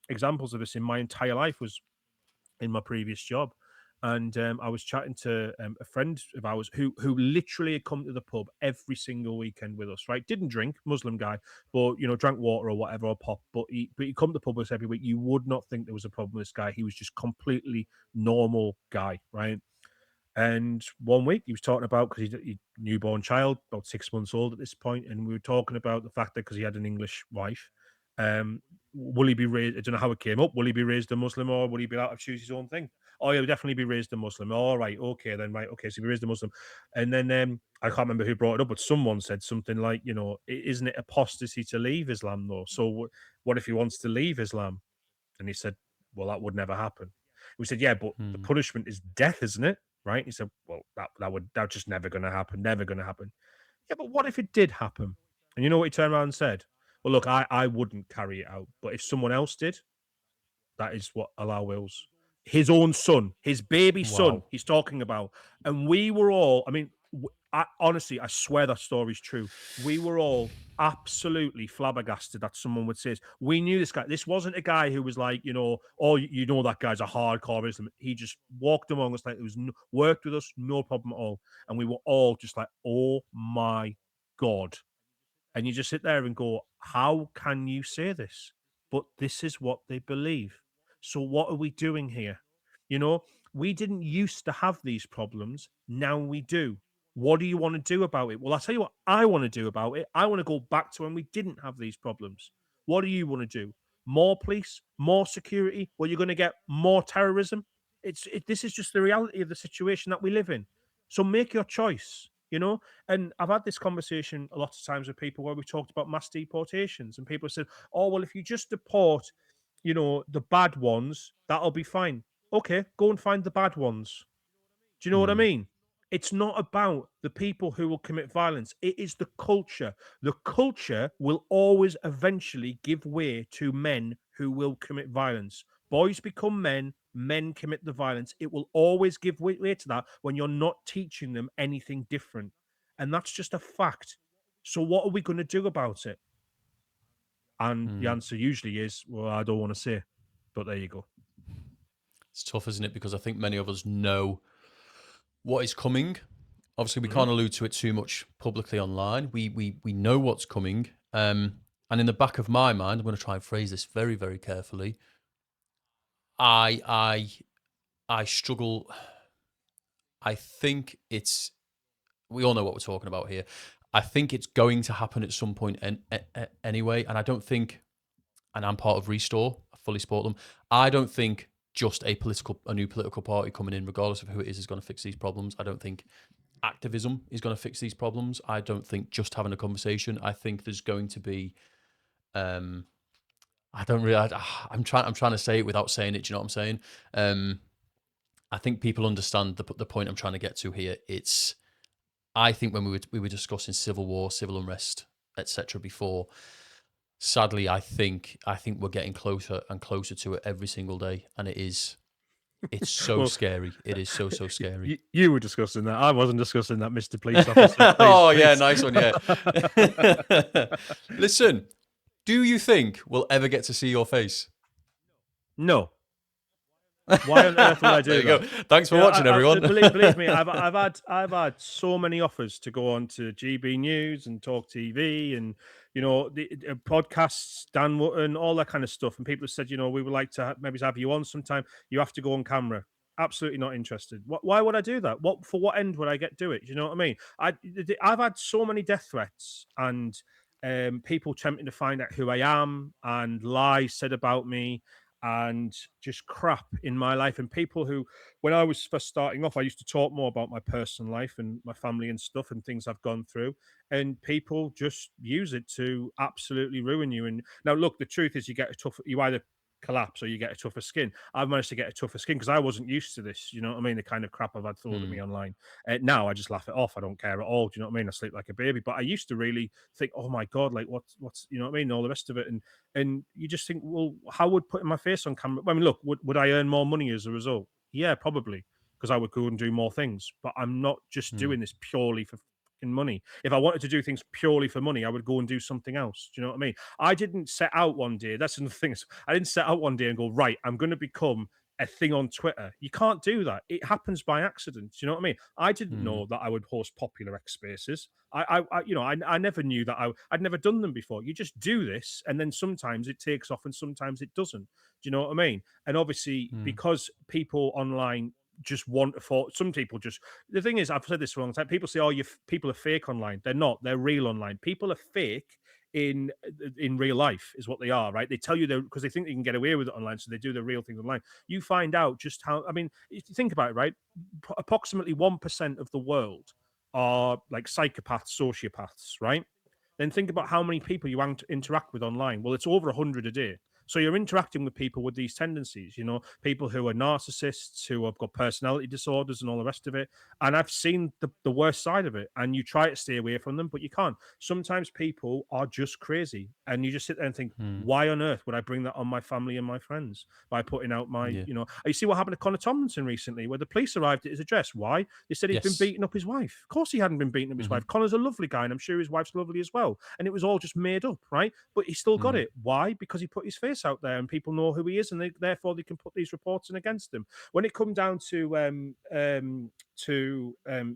examples of this in my entire life was in my previous job. And I was chatting to a friend of ours who literally had come to the pub every single weekend with us. Right, didn't drink, Muslim guy, but drank water or whatever or pop. But he come to the pub with us every week. You would not think there was a problem with this guy. He was just completely normal guy, right? And one week he was talking about, because he newborn child, about 6 months old at this point, and we were talking about the fact that because he had an English wife, will he be raised? I don't know how it came up. Will he be raised a Muslim, or will he be allowed to choose his own thing? Oh, he'll definitely be raised a Muslim. All right, okay, then right, okay, so he'll be raised a Muslim, and then I can't remember who brought it up, but someone said something like, isn't it apostasy to leave Islam though? So what if he wants to leave Islam? And he said, well, that would never happen. We said, yeah, but the Mm. punishment is death, isn't it? Right? He said, well, that's just never going to happen. Never going to happen. Yeah, but what if it did happen? And you know what he turned around and said? Well, look, I wouldn't carry it out, but if someone else did, that is what Allah wills. His own son, his baby son, Wow. he's talking about. And we were all, I mean, honestly, I swear that story's true. We were all absolutely flabbergasted that someone would say this. We knew this guy. This wasn't a guy who was like, oh, that guy's a hardcore Muslim. He just walked among us like it was worked with us, no problem at all. And we were all just like, oh my God. And you just sit there and go, how can you say this? But this is what they believe. So what are we doing here? You know, we didn't used to have these problems. Now we do. What do you want to do about it? Well, I'll tell you what I want to do about it. I want to go back to when we didn't have these problems. What do you want to do? More police, more security? Well, you're going to get more terrorism. This is just the reality of the situation that we live in. So make your choice, and I've had this conversation a lot of times with people where we talked about mass deportations, and people said, "Oh, well, if you just deport, the bad ones, that'll be fine." Okay, go and find the bad ones. Do you know what I Mm. mean? It's not about the people who will commit violence. It is the culture. The culture will always eventually give way to men who will commit violence. Boys become men, men commit the violence. It will always give way to that when you're not teaching them anything different. And that's just a fact. So, what are we going to do about it? And the Mm. answer usually is, well, I don't want to say. But there you go. It's tough, isn't it? Because I think many of us know what is coming. Obviously, we Mhm. can't allude to it too much publicly online. We know what's coming. And in the back of my mind, I'm going to try and phrase this very, very carefully. I I I struggle. I think it's. We all know what we're talking about here. I think it's going to happen at some point anyway. And I don't think, and I'm part of Restore, I fully support them. I don't think just a new political party coming in, regardless of who it is going to fix these problems. I don't think activism is going to fix these problems. I don't think just having a conversation. I think there's going to be. I don't really. I'm trying to say it without saying it. Do you know what I'm saying? I think people understand the point I'm trying to get to here. It's. I think when we were discussing civil war, civil unrest, etc. before. Sadly, I think we're getting closer and closer to it every single day, and it's so Well, scary. It is so scary. you were discussing that. I wasn't discussing that, Mr. Police Officer. Please, Oh yeah, please. nice one. Yeah. Listen, do you think we'll ever get to see your face? No. Why on earth would I There do you go. that? Thanks for watching, everyone. Believe me, I've had so many offers to go on to GB News and Talk TV and the podcasts, Dan Wootton, all that kind of stuff. And people have said, we would like to maybe have you on sometime. You have to go on camera. Absolutely not interested. Why would I do that? For what end would I do it? Do you know what I mean? I've had so many death threats and people attempting to find out who I am and lies said about me and just crap in my life. And people who, when I was first starting off, I used to talk more about my personal life and my family and stuff and things I've gone through. And people just use it to absolutely ruin you. And now, look, the truth is, you either collapse or you get a tougher skin. I've managed to get a tougher skin because I wasn't used to this. You know what I mean? The kind of crap I've had thrown at me Mm, online. Now I just laugh it off. I don't care at all. Do you know what I mean? I sleep like a baby. But I used to really think, oh my God, like what's you know what I mean? All the rest of it. And you just think, well, how would putting my face on camera? I mean, look, would I earn more money as a result? Yeah, probably, because I would go and do more things. But I'm not just mm, doing this purely for fucking money. If I wanted to do things purely for money, I would go and do something else. Do you know what I mean? I didn't set out one day. That's another thing. I didn't set out one day and go, right, I'm going to become a thing on Twitter. You can't do that. It happens by accident. Do you know what I mean? I didn't know that I would host popular X Spaces. I never knew that I'd never done them before. You just do this, and then sometimes it takes off, and sometimes it doesn't. Do you know what I mean? And obviously, because people online just want to for some people just the thing is, I've said this for a long time. People say, "Oh, people are fake online." They're not. They're real online. People are fake in real life is what they are, right? They tell you they're because they think they can get away with it online, so they do the real things online. You find out just how. I mean, if you think about it, right? Approximately 1% of the world are like psychopaths, sociopaths, right? Then think about how many people you interact with online. Well, it's over 100 a day. So you're interacting with people with these tendencies, people who are narcissists, who have got personality disorders and all the rest of it. And I've seen the worst side of it. And you try to stay away from them, but you can't. Sometimes people are just crazy. And you just sit there and think, why on earth would I bring that on my family and my friends by putting out my, Yeah. You see what happened to Connor Tomlinson recently, where the police arrived at his address. Why? They said he'd been Yes. beating up his wife. Of course he hadn't been beating up his wife. Connor's a lovely guy, and I'm sure his wife's lovely as well. And it was all just made up, right? But he still got it. Why? Because he put his face out there, and people know who he is, and therefore they can put these reports in against him. When it come down to a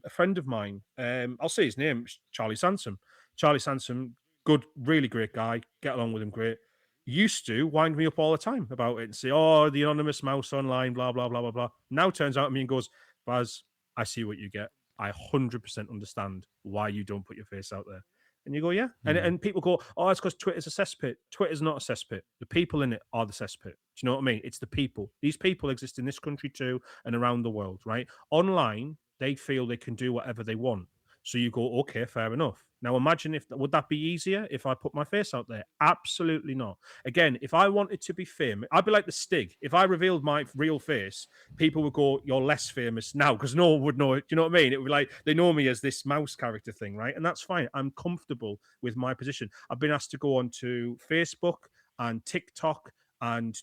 friend of mine, I'll say his name, Charlie Sansom. Charlie Sansom, good, really great guy. Get along with him great. Used to wind me up all the time about it and say, "Oh, the anonymous mouse online, blah blah blah blah blah." Now turns out to me and goes, "Baz, I see what you get. I 100% understand why you don't put your face out there." And you go, yeah. And people go, "Oh, it's because Twitter's a cesspit." Twitter's not a cesspit. The people in it are the cesspit. Do you know what I mean? It's the people. These people exist in this country too and around the world, right? Online, they feel they can do whatever they want. So you go, okay, fair enough. Now imagine would that be easier if I put my face out there? Absolutely not. Again, if I wanted to be famous, I'd be like the Stig. If I revealed my real face, people would go, "You're less famous now," because no one would know it. Do you know what I mean? It would be like they know me as this mouse character thing, right? And that's fine. I'm comfortable with my position. I've been asked to go on to Facebook and TikTok and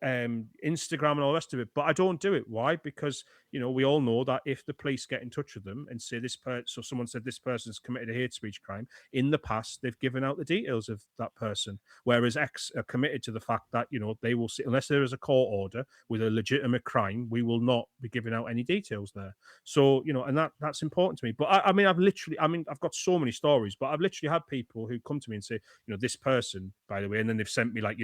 Instagram and all the rest of it, but I don't do it. Why? Because we all know that if the police get in touch with them and say so someone said this person's committed a hate speech crime, in the past they've given out the details of that person. Whereas X are committed to the fact that they will see, unless there is a court order with a legitimate crime, we will not be giving out any details there. So and that's important to me. But I've got so many stories, but I've literally had people who come to me and say, this person, by the way, and then they've sent me like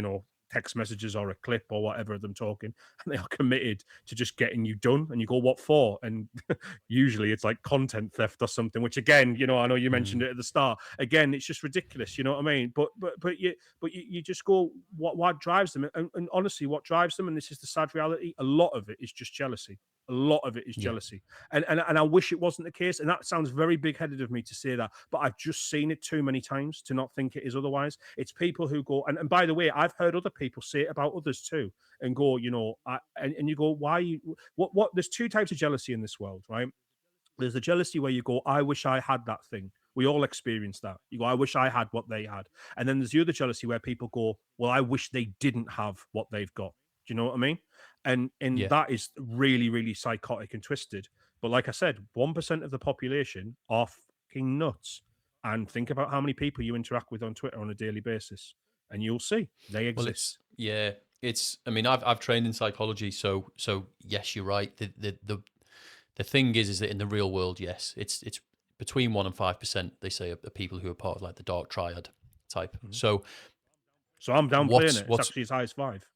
text messages or a clip or whatever of them talking, and they are committed to just getting you done. And you go, "What for?" And usually it's like content theft or something. Which again, I know you mentioned it at the start. Again, it's just ridiculous. You know what I mean? But you just go, what drives them? And honestly, what drives them? And this is the sad reality. A lot of it is just jealousy. A lot of it is jealousy. And I wish it wasn't the case. And that sounds very big-headed of me to say that, but I've just seen it too many times to not think it is otherwise. It's people who go, and by the way, I've heard other people say it about others too, and go, and you go, why? What? There's two types of jealousy in this world, right? There's the jealousy where you go, "I wish I had that thing." We all experience that. You go, "I wish I had what they had." And then there's the other jealousy where people go, "Well, I wish they didn't have what they've got." Do you know what I mean? And Yeah. that is really, really psychotic and twisted. But like I said, 1% of the population are fucking nuts. And think about how many people you interact with on Twitter on a daily basis, and you'll see they Well, exist. I mean, I've trained in psychology, so yes, you're right. The thing is that in the real world, yes, it's between 1% and 5%. They say are people who are part of like the dark triad type. So So I'm downplaying it. It's what's actually as high as 5.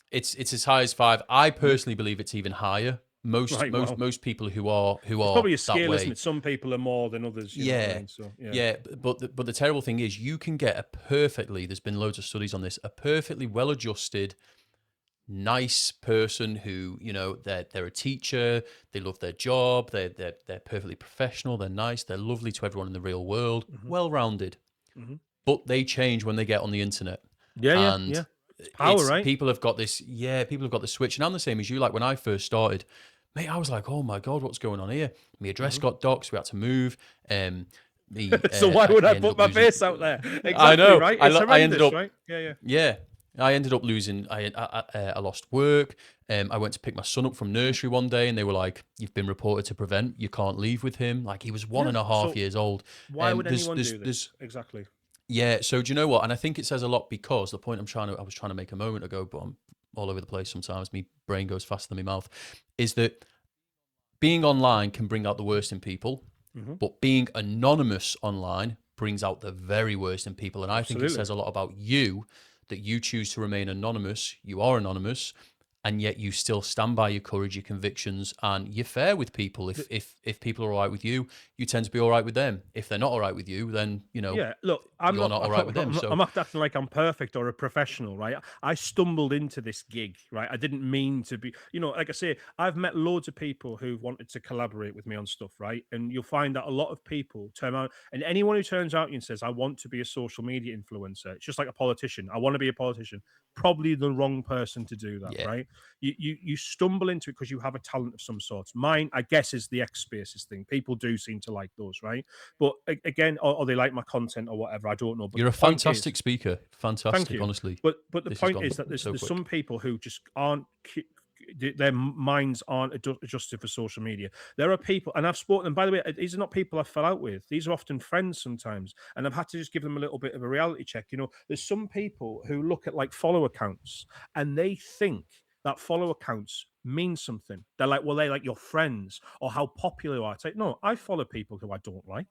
it's as high as 5. I personally believe it's even higher. Most Right. most Well, most people who are it's probably a that scale, isn't way, it? Some people are more than others. You know what I yeah, mean? So yeah. yeah. But the terrible thing is, you can get a perfectly. There's been loads of studies on this. A perfectly well-adjusted, nice person who they're a teacher. They love their job. They're perfectly professional. They're nice. They're lovely to everyone in the real world. Well-rounded. But they change when they get on the internet, Yeah, yeah, and yeah. It's power, right? people have got this. Yeah, people have got the switch, and I'm the same as you. Like when I first started, mate, I was like, "Oh my god, what's going on here?" My address got doxed. We had to move. So why would I ended put up my losing. face out there? I Exactly, know. right? It's I ended horrendous, up. right? Yeah, yeah. Yeah, I ended up losing. I lost work. I went to pick my son up from nursery one day, and they were like, "You've been reported to prevent. You can't leave with him." Like he was one Yeah. and a half So years old. why would There's anyone do there's this? Exactly. yeah. So do you know what? And I think it says a lot because the point I was trying to make a moment ago, but all over the place sometimes. My brain goes faster than my mouth. Is that being online can bring out the worst in people, but being anonymous online brings out the very worst in people. And I think it Absolutely. says a lot about you that you choose to remain anonymous. You are anonymous, and yet you still stand by your courage, your convictions, and you're fair with people. If people are all right with you, you tend to be all right with them. If they're not all right with you, then Yeah, look, I'm you're not. not all right with them. I'm So not acting like I'm perfect or a professional, right? I stumbled into this gig, right? I didn't mean to be. Like I say, I've met loads of people who wanted to collaborate with me on stuff, right? And you'll find that a lot of people turn out, and anyone who turns out and says, "I want to be a social media influencer," it's just like a politician. I want to be a politician. Probably the wrong person to do that, yeah, right? You stumble into it because you have a talent of some sort. Mine, I guess, is the X Spaces thing. People do seem to like those, right? But again, or they like my content or whatever. I don't know. But you're the a point is, fantastic speaker. thank Fantastic, you. honestly. But the This has point gone is that there's so there's quick. some people who just aren't. Their minds aren't adjusted for social media. There are people, and I've spoken. And by the way, these are not people I fell out with. These are often friends sometimes, and I've had to just give them a little bit of a reality check. There's some people who look at like follow accounts, and they think that follow accounts mean something. They're like, well, they're like your friends or how popular you are. It's like, no, I follow people who I don't like.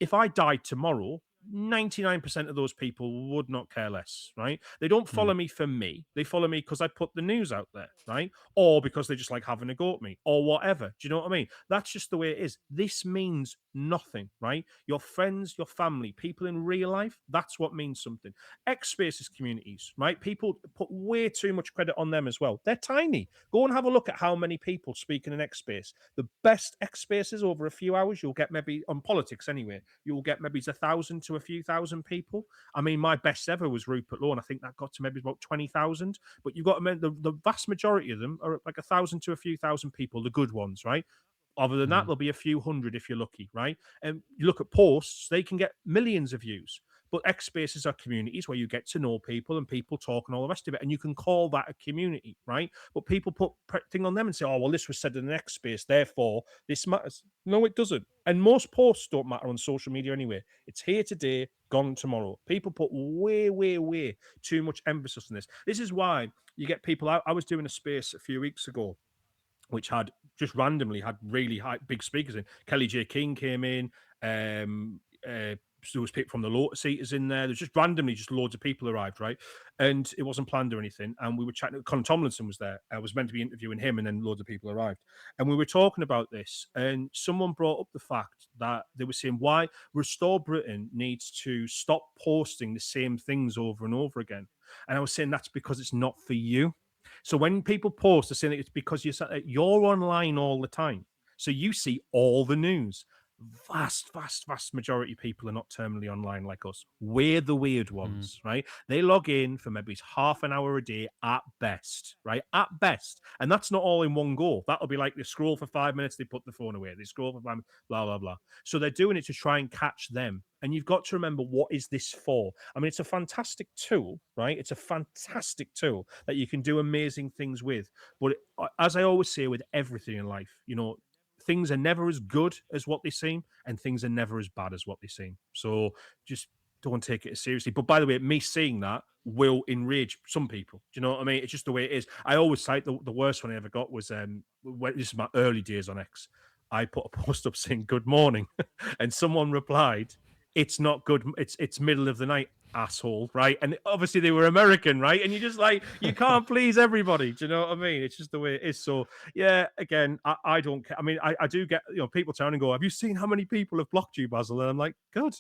If I died tomorrow, 99% of those people would not care less, right? They don't follow Mm. me for me. They follow me because I put the news out there, right? Or because they just like having a go at me or whatever. Do you know what I mean? That's just the way it is. This means nothing, right? Your friends, your family, people in real life, that's what means something. X Spaces communities, right? People put way too much credit on them as well. They're tiny. Go and have a look at how many people speak in an X Space. The best X Spaces over a few hours, you'll get maybe on politics anyway, you'll get maybe 1,000 to a few thousand people. I mean, my best ever was Rupert Law, and I think that got to maybe about 20,000. But you've got to remember the vast majority of them are like 1,000 to a few thousand people, the good ones, right? Other than that, Mm. there'll be a few hundred if you're lucky, right? And you look at posts, they can get millions of views. But X Spaces are communities where you get to know people and people talk and all the rest of it. And you can call that a community, right? But people put thing on them and say, oh, well, this was said in an X Space, therefore this matters. No, it doesn't. And most posts don't matter on social media anyway. It's here today, gone tomorrow. People put way, way, way too much emphasis on this. This is why you get people. I was doing a space a few weeks ago which had just randomly had really high big speakers in. Kelly J. King came in. There was people from the Lotus Eaters in there. There's just randomly just loads of people arrived, right? And it wasn't planned or anything. And we were chatting. Colin Tomlinson was there. I was meant to be interviewing him, and then loads of people arrived. And we were talking about this. And someone brought up the fact that they were saying why Restore Britain needs to stop posting the same things over and over again. And I was saying that's because it's not for you. So when people post, they're saying it's because you're online all the time. So you see all the news. Vast majority of people are not terminally online like us. We're the weird Mm. ones, right? They log in for maybe half an hour a day at best, right? At best. And that's not all in one go. That'll be like they scroll for 5 minutes, they put the phone away. They scroll for 5 minutes, blah, blah, blah. So they're doing it to try and catch them. And you've got to remember, what is this for? I mean, it's a fantastic tool, right? It's a fantastic tool that you can do amazing things with. But as I always say with everything in life, things are never as good as what they seem, and things are never as bad as what they seem. So just don't take it as seriously. But by the way, me seeing that will enrage some people. Do you know what I mean? It's just the way it is. I always cite the worst one I ever got was this is my early days on X. I put a post up saying good morning, and someone replied, "It's not good. It's middle of the night, asshole." Right? And obviously they were American, right? And you just like you can't please everybody. Do you know what I mean? It's just the way it is. So yeah, again, I don't care. I mean, I do get people turn and go, "Have you seen how many people have blocked you, Basil?" And I'm like, "Good."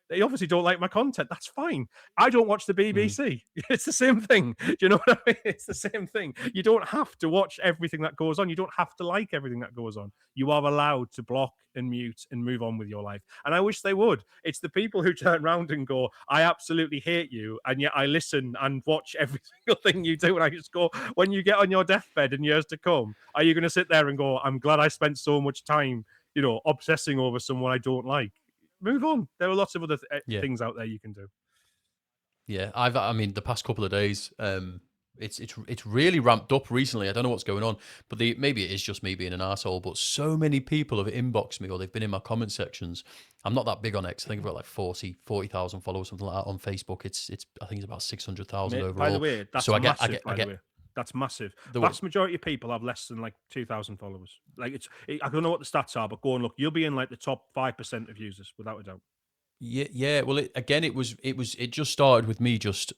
They obviously don't like my content. That's fine. I don't watch the Mm. BBC. It's the same thing. Do you know what I mean? It's the same thing. You don't have to watch everything that goes on. You don't have to like everything that goes on. You are allowed to block and mute and move on with your life. And I wish they would. It's the people who turn around and go, I absolutely hate you. And yet I listen and watch every single thing you do. And I just go, when you get on your deathbed in years to come, are you going to sit there and go, I'm glad I spent so much time, obsessing over someone I don't like? Move on. There are lots of other Yeah. things out there you can do. Yeah, I mean, the past couple of days, it's really ramped up recently. I don't know what's going on, but maybe it is just me being an asshole. But so many people have inboxed me, or they've been in my comment sections. I'm not that big on X. I think I've got like 40,000 followers, something like that on Facebook. It's I think it's about 600,000 Mate, by the overall. way, that's So I massive. get By the way, That's massive. The way, Vast majority of people have less than like 2,000 followers. Like I don't know what the stats are, but go and look. You'll be in like the top 5% of users without a doubt. yeah, yeah. Well, it just started with me. Just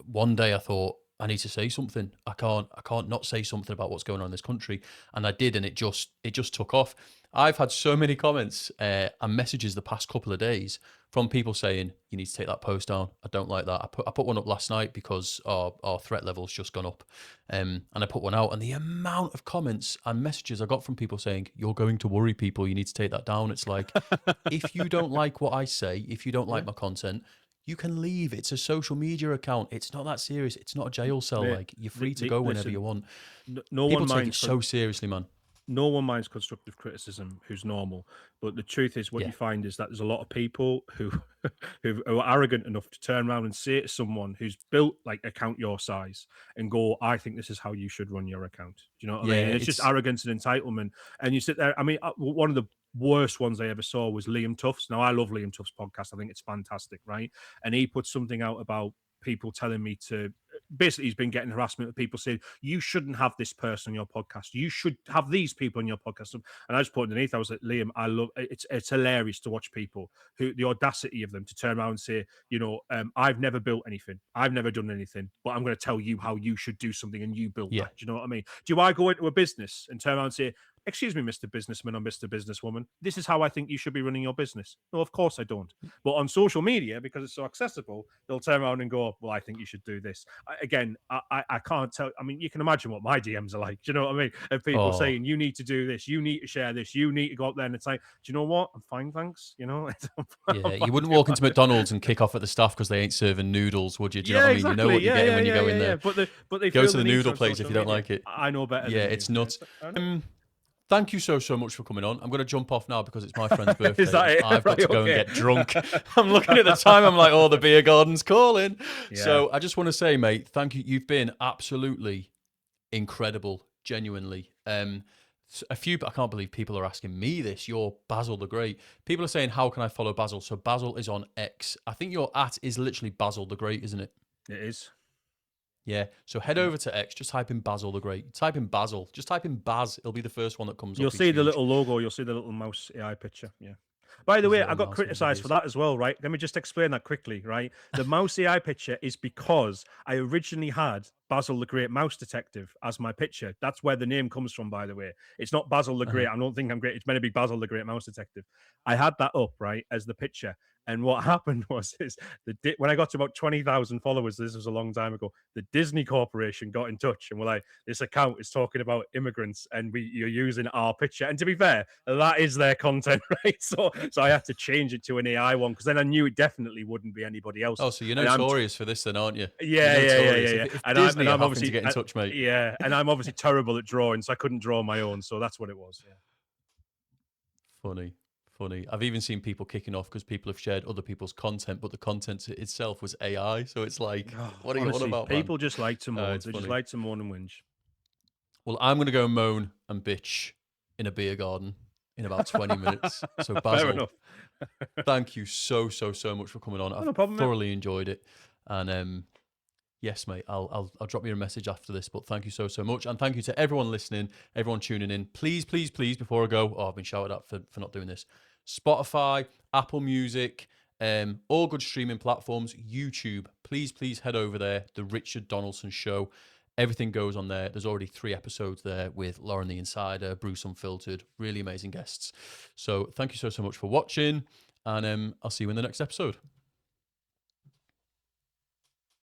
one day, I thought I need to say something. I can't not say something about what's going on in this country, and I did, and it just took off. I've had so many comments and messages the past couple of days from people saying you need to take that post down. I don't like that. I put one up last night because our threat level's just gone up, and I put one out, and the amount of comments and messages I got from people saying you're going to worry people. You need to take that down. It's like, if you don't like what I say, if you don't Yeah. like my content, you can leave. It's a social media account. It's not that serious. It's not a jail cell. Mate, Like, you're free to go whenever you listen, want. no People one take it minds. so seriously, man. No one minds constructive criticism who's normal, but the truth is, what Yeah. you find is that there's a lot of people who who are arrogant enough to turn around and say to someone who's built like account your size and go, "I think this is how you should run your account." Do you know what I mean? Yeah, And it's just it's arrogance and entitlement. And you sit there. I mean, one of the worst ones I ever saw was Liam Tuff's. Now I love Liam Tuff's podcast. I think it's fantastic, right? And he put something out about people telling me to basically, he's been getting harassment with people saying you shouldn't have this person on your podcast, you should have these people on your podcast. And I just put underneath, I was like, Liam, I love it's hilarious to watch people who, the audacity of them to turn around and say, I've never built anything, I've never done anything, but I'm going to tell you how you should do something, and you built yeah. that. Do you know what I mean? Do I go into a business and turn around and say, excuse me, Mr. Businessman or Mr. Businesswoman, this is how I think you should be running your business? No, of course I don't. But on social media, because it's so accessible, they'll turn around and go, well, I think you should do this. I can't tell. I mean, you can imagine what my DMs are like. Do you know what I mean? Of people Oh, saying, you need to do this, you need to share this, you need to go up there, and it's like, do you know what? I'm fine, thanks. I'm yeah. fine You wouldn't doing walk into my- McDonald's and kick off at the staff because they ain't serving noodles, would you? Do you know Yeah, what I mean? You know exactly. what you're Yeah, getting yeah, when you yeah, go yeah, in yeah. there. But they Go feel to the the need to noodle on place if social you don't media. like it. I know better Yeah, than you. it's nuts. I know. Thank you so much for coming on. I'm going to jump off now because it's my friend's Is birthday. that it? I've got Right, to go and okay. get drunk. I'm looking at the time. I'm like, oh, the beer garden's calling. Yeah. So I just want to say, mate, thank you. You've been absolutely incredible, genuinely. A few, I can't believe people are asking me this. You're Basil the Great. People are saying, how can I follow Basil? So Basil is on X. I think your at is literally Basil the Great, isn't it? It is. Yeah. So head over to X. Just type in Basil the Great. Type in Basil. Just type in Baz. It'll be the first one that comes You'll up. It's see the huge. little logo. You'll see the little mouse AI picture. Yeah. By the His way, I little got mouse with his criticized for ears. that as well, right? Let me just explain that quickly, right? The mouse AI picture is because I originally had Basil the Great Mouse Detective as my picture. That's where the name comes from, by the way. It's not Basil the Uh-huh. Great. I don't think I'm great. It's meant to be Basil the Great Mouse Detective. I had that up, right, as the picture. And what happened was, when I got to about 20,000 followers, this was a long time ago, the Disney Corporation got in touch and were like, this account is talking about immigrants and you're using our picture. And to be fair, that is their content, right? So I had to change it to an AI one because then I knew it definitely wouldn't be anybody Oh, else's. so you're And notorious for this then, aren't you? You're yeah. notorious. If And Disney are I'm having to obviously get in touch, mate. yeah, and I'm obviously terrible at drawing, so I couldn't draw my own. So that's what it was. Yeah. Funny. Funny. I've even seen people kicking off because people have shared other people's content, but the content itself was AI. So it's like, what are you on Honestly, about, man? people just like to moan. It's They just funny. like to moan and whinge. Well, I'm going to go moan and bitch in a beer garden in about 20 minutes. So, Fair Basil, enough. thank you so much for coming on. No I've problem, mate. thoroughly enjoyed it. And yes, mate, I'll drop you a message after this. But thank you so much. And thank you to everyone listening, everyone tuning in. Please, before I go, I've been shouted at for not doing this. Spotify, Apple Music, all good streaming platforms, YouTube. Please head over there. The Richard Donaldson Show. Everything goes on there. There's already 3 episodes there with Lauren the Insider, Bruce Unfiltered, really amazing guests. So thank you so much for watching, and I'll see you in the next episode.